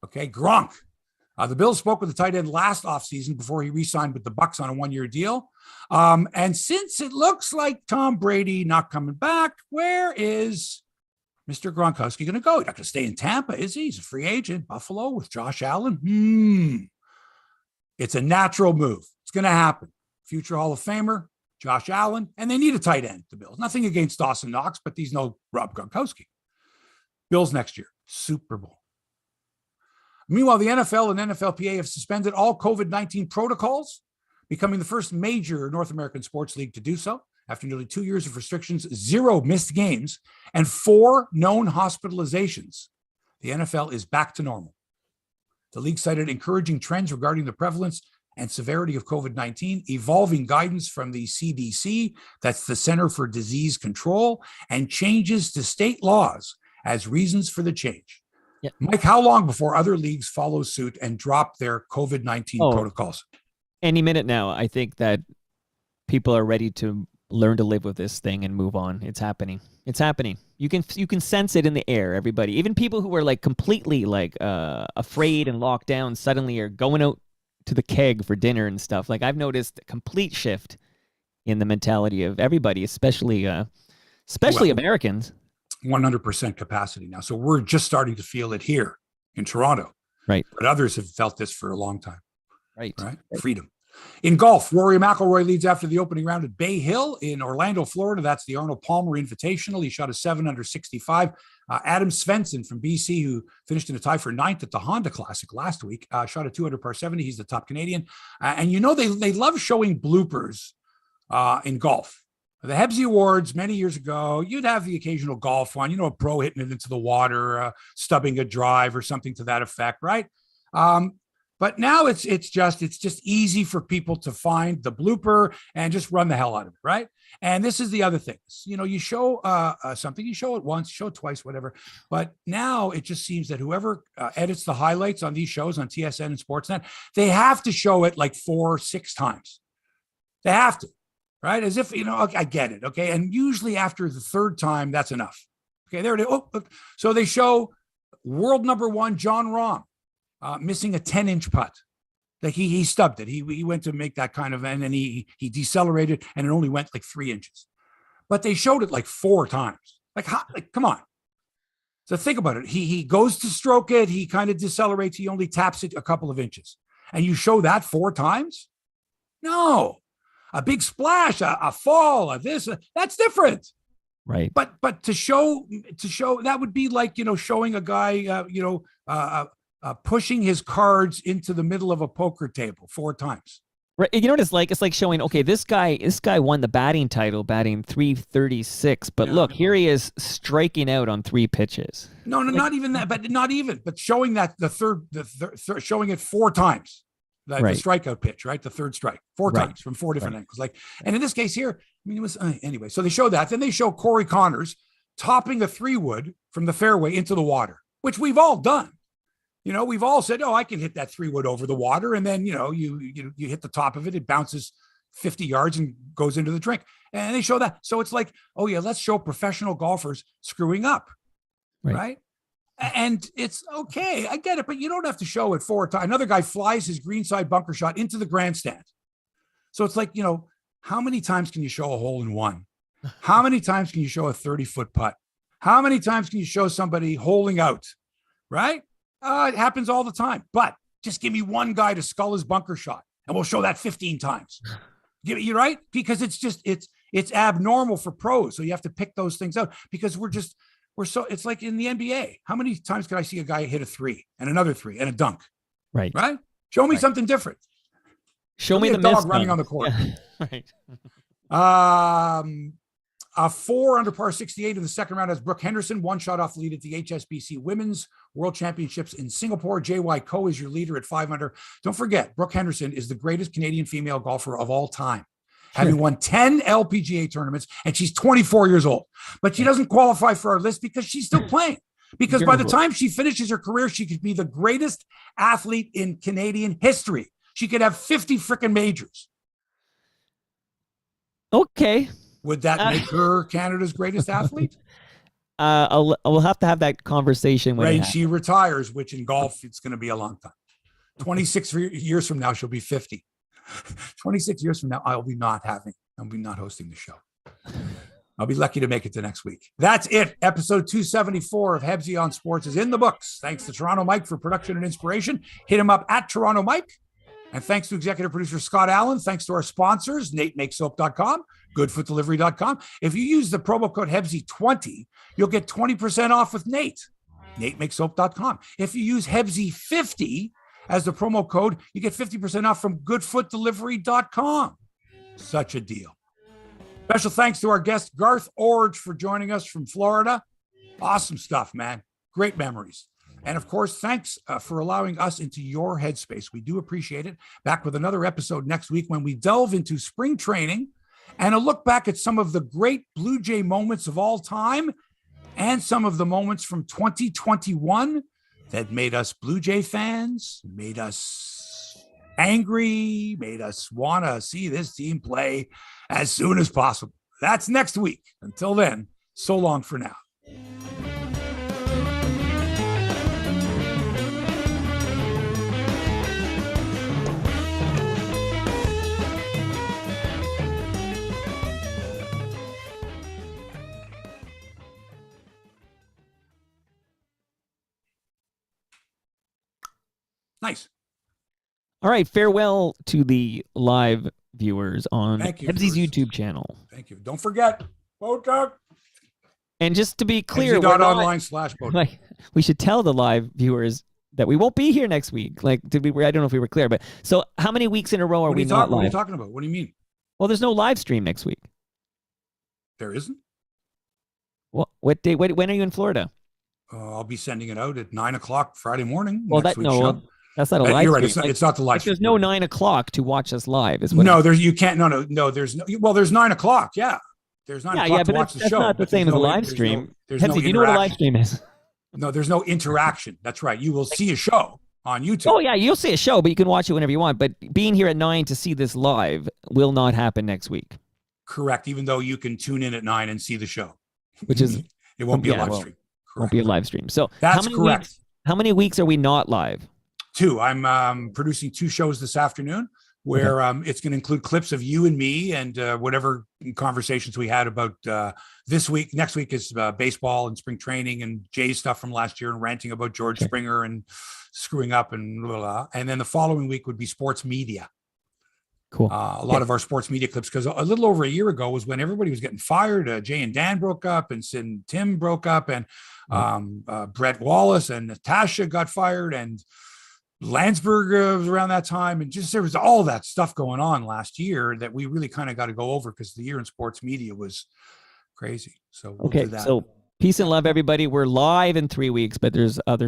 Okay, Gronk. The Bills spoke with the tight end last offseason before he re-signed with the Bucs on a one-year deal. And since it looks like Tom Brady not coming back, where is Mr. Gronkowski going to go? He's not going to stay in Tampa, is he? He's a free agent. Buffalo with Josh Allen. It's a natural move. It's going to happen. Future Hall of Famer, Josh Allen, and they need a tight end, the Bills. Nothing against Dawson Knox, but he's no Rob Gronkowski. Bills next year, Super Bowl. Meanwhile, the NFL and NFLPA have suspended all COVID-19 protocols, becoming the first major North American sports league to do so. After nearly 2 years of restrictions, 0 missed games, and 4 known hospitalizations, the NFL is back to normal. The league cited encouraging trends regarding the prevalence and severity of COVID-19, evolving guidance from the CDC, that's the Center for Disease Control, and changes to state laws as reasons for the change. Yep. Mike, how long before other leagues follow suit and drop their COVID-19 protocols? Any minute now. I think that people are ready to learn to live with this thing and move on. It's happening. It's happening. You can sense it in the air, everybody. Even people who were like completely like afraid and locked down suddenly are going out to the keg for dinner and stuff. Like I've noticed a complete shift in the mentality of everybody, especially Americans. 100% capacity now. So we're just starting to feel it here in Toronto. Right. But others have felt this for a long time. Right. Freedom. In golf, Rory McIlroy leads after the opening round at Bay Hill in Orlando, Florida. That's the Arnold Palmer Invitational. He shot a 7 under 65. Adam Svensson from BC, who finished in a tie for 9th at the Honda Classic last week, shot a 2 under par 70. He's the top Canadian. And you know, they love showing bloopers in golf. The Hebsy Awards many years ago, you'd have the occasional golf one, a pro hitting it into the water, stubbing a drive or something to that effect, right? But now it's just easy for people to find the blooper and just run the hell out of it, right? And this is the other thing. You show something, you show it once, show it twice, whatever. But now it just seems that whoever edits the highlights on these shows on TSN and Sportsnet, they have to show it like 4 or 6 times. They have to. Right? As if, I get it. Okay. And usually after the 3rd time, that's enough. Okay. There it is. Oh, look. So they show world number 1, John Rahm, missing a 10-inch putt. Like he stubbed it. He went to make that kind of, and then he decelerated and it only went like 3 inches. But they showed it like 4 times. Like, come on. So think about it. He goes to stroke it. He kind of decelerates. He only taps it a couple of inches. And you show that 4 times? No. A big splash, a fall, that's different. Right. But to show that would be like, showing a guy, pushing his cards into the middle of a poker table 4 times. Right. You know what it's like? It's like showing, okay, this guy won the batting title, batting 336. But look, here he is striking out on 3 pitches. No, not even that, but showing that the third, showing it 4 times. The strikeout pitch, right? The 3rd strike, 4 times from 4 different angles. And in this case here, it was anyway. So they show that. Then they show Corey Connors topping a 3-wood from the fairway into the water, which we've all done. We've all said, "Oh, I can hit that 3-wood over the water," and then you hit the top of it. It bounces 50 yards and goes into the drink. And they show that. So it's like, oh yeah, let's show professional golfers screwing up, right? And it's okay. I get it, but you don't have to show it 4 times. Another guy flies his greenside bunker shot into the grandstand. So it's like, how many times can you show a hole in one? How many times can you show a 30-foot putt? How many times can you show somebody holding out? Right? It happens all the time. But just give me one guy to scull his bunker shot, and we'll show that 15 times. You right? Because it's abnormal for pros. So you have to pick those things out because it's like in the NBA. How many times can I see a guy hit a three and another three and a dunk? Right. Right? Show me something different. Show me the dog running on the court. Yeah. Right. A 4 under par 68 in the second round has Brooke Henderson, one shot off the lead at the HSBC Women's World Championships in Singapore. JY Ko is your leader at 5 under. Don't forget, Brooke Henderson is the greatest Canadian female golfer of all time, having won 10 LPGA tournaments, and she's 24 years old. But she doesn't qualify for our list because she's still playing. Because by the time she finishes her career, she could be the greatest athlete in Canadian history. She could have 50 freaking majors. Okay. Would that make her Canada's greatest athlete? We'll have to have that conversation when she retires, which in golf, it's going to be a long time. 26 years from now, she'll be 50. 26 years from now, I'll be not hosting the show. I'll be lucky to make it to next week. That's it. Episode 274 of Hebsy on Sports is in the books. Thanks to Toronto Mike for production and inspiration. Hit him up at Toronto Mike. And thanks to executive producer Scott Allen. Thanks to our sponsors, NateMakesSoap.com, GoodFootDelivery.com. If you use the promo code Hebsy20, you'll get 20% off with Nate. NateMakesSoap.com. If you use Hebsy50 as the promo code, you get 50% off from GoodFootDelivery.com. Such a deal. Special thanks to our guest, Garth Iorg, for joining us from Florida. Awesome stuff, man. Great memories. And of course, thanks for allowing us into your headspace. We do appreciate it. Back with another episode next week when we delve into spring training and a look back at some of the great Blue Jay moments of all time and some of the moments from 2021 that made us Blue Jay fans, made us angry, made us want to see this team play as soon as possible. That's next week. Until then, so long for now. Nice. All right. Farewell to the live viewers on Hebsy's YouTube channel. Thank you. Don't forget, Bodog. And just to be clear, Hebsy.online/Bodog. We should tell the live viewers that we won't be here next week. I don't know if we were clear, but so how many weeks in a row are we not live? What are you talking about? What do you mean? Well, there's no live stream next week. There isn't? What day? When are you in Florida? I'll be sending it out at 9:00 Friday morning. Well, that's not a live You're right. stream. It's not the live stream. There's no 9:00 to watch us live. You can't. No. There's 9:00. Yeah. There's 9:00 to watch the show. That's not the same as a live stream. Hebsy, do you know what a live stream is? No, there's no interaction. That's right. You will see a show on YouTube. Oh, yeah. You'll see a show, but you can watch it whenever you want. But being here at 9 to see this live will not happen next week. Correct. Even though you can tune in at 9 and see the show. Which is... It won't be a live stream. Correct. Won't be a live stream. So that's correct. How many weeks are we not live? 2. I'm producing 2 shows this afternoon where it's going to include clips of you and me and whatever conversations we had about this week. Next week is baseball and spring training and Jay's stuff from last year and ranting about George Springer and screwing up and blah, blah. And then the following week would be sports media. Cool. A lot of our sports media clips, because a little over a year ago was when everybody was getting fired. Jay and Dan broke up and Sid and Tim broke up and Brett Wallace and Natasha got fired and Landsberg was around that time. And just there was all that stuff going on last year that we really kind of got to go over because the year in sports media was crazy. So we'll do that. So peace and love, everybody. We're live in 3 weeks, but there's other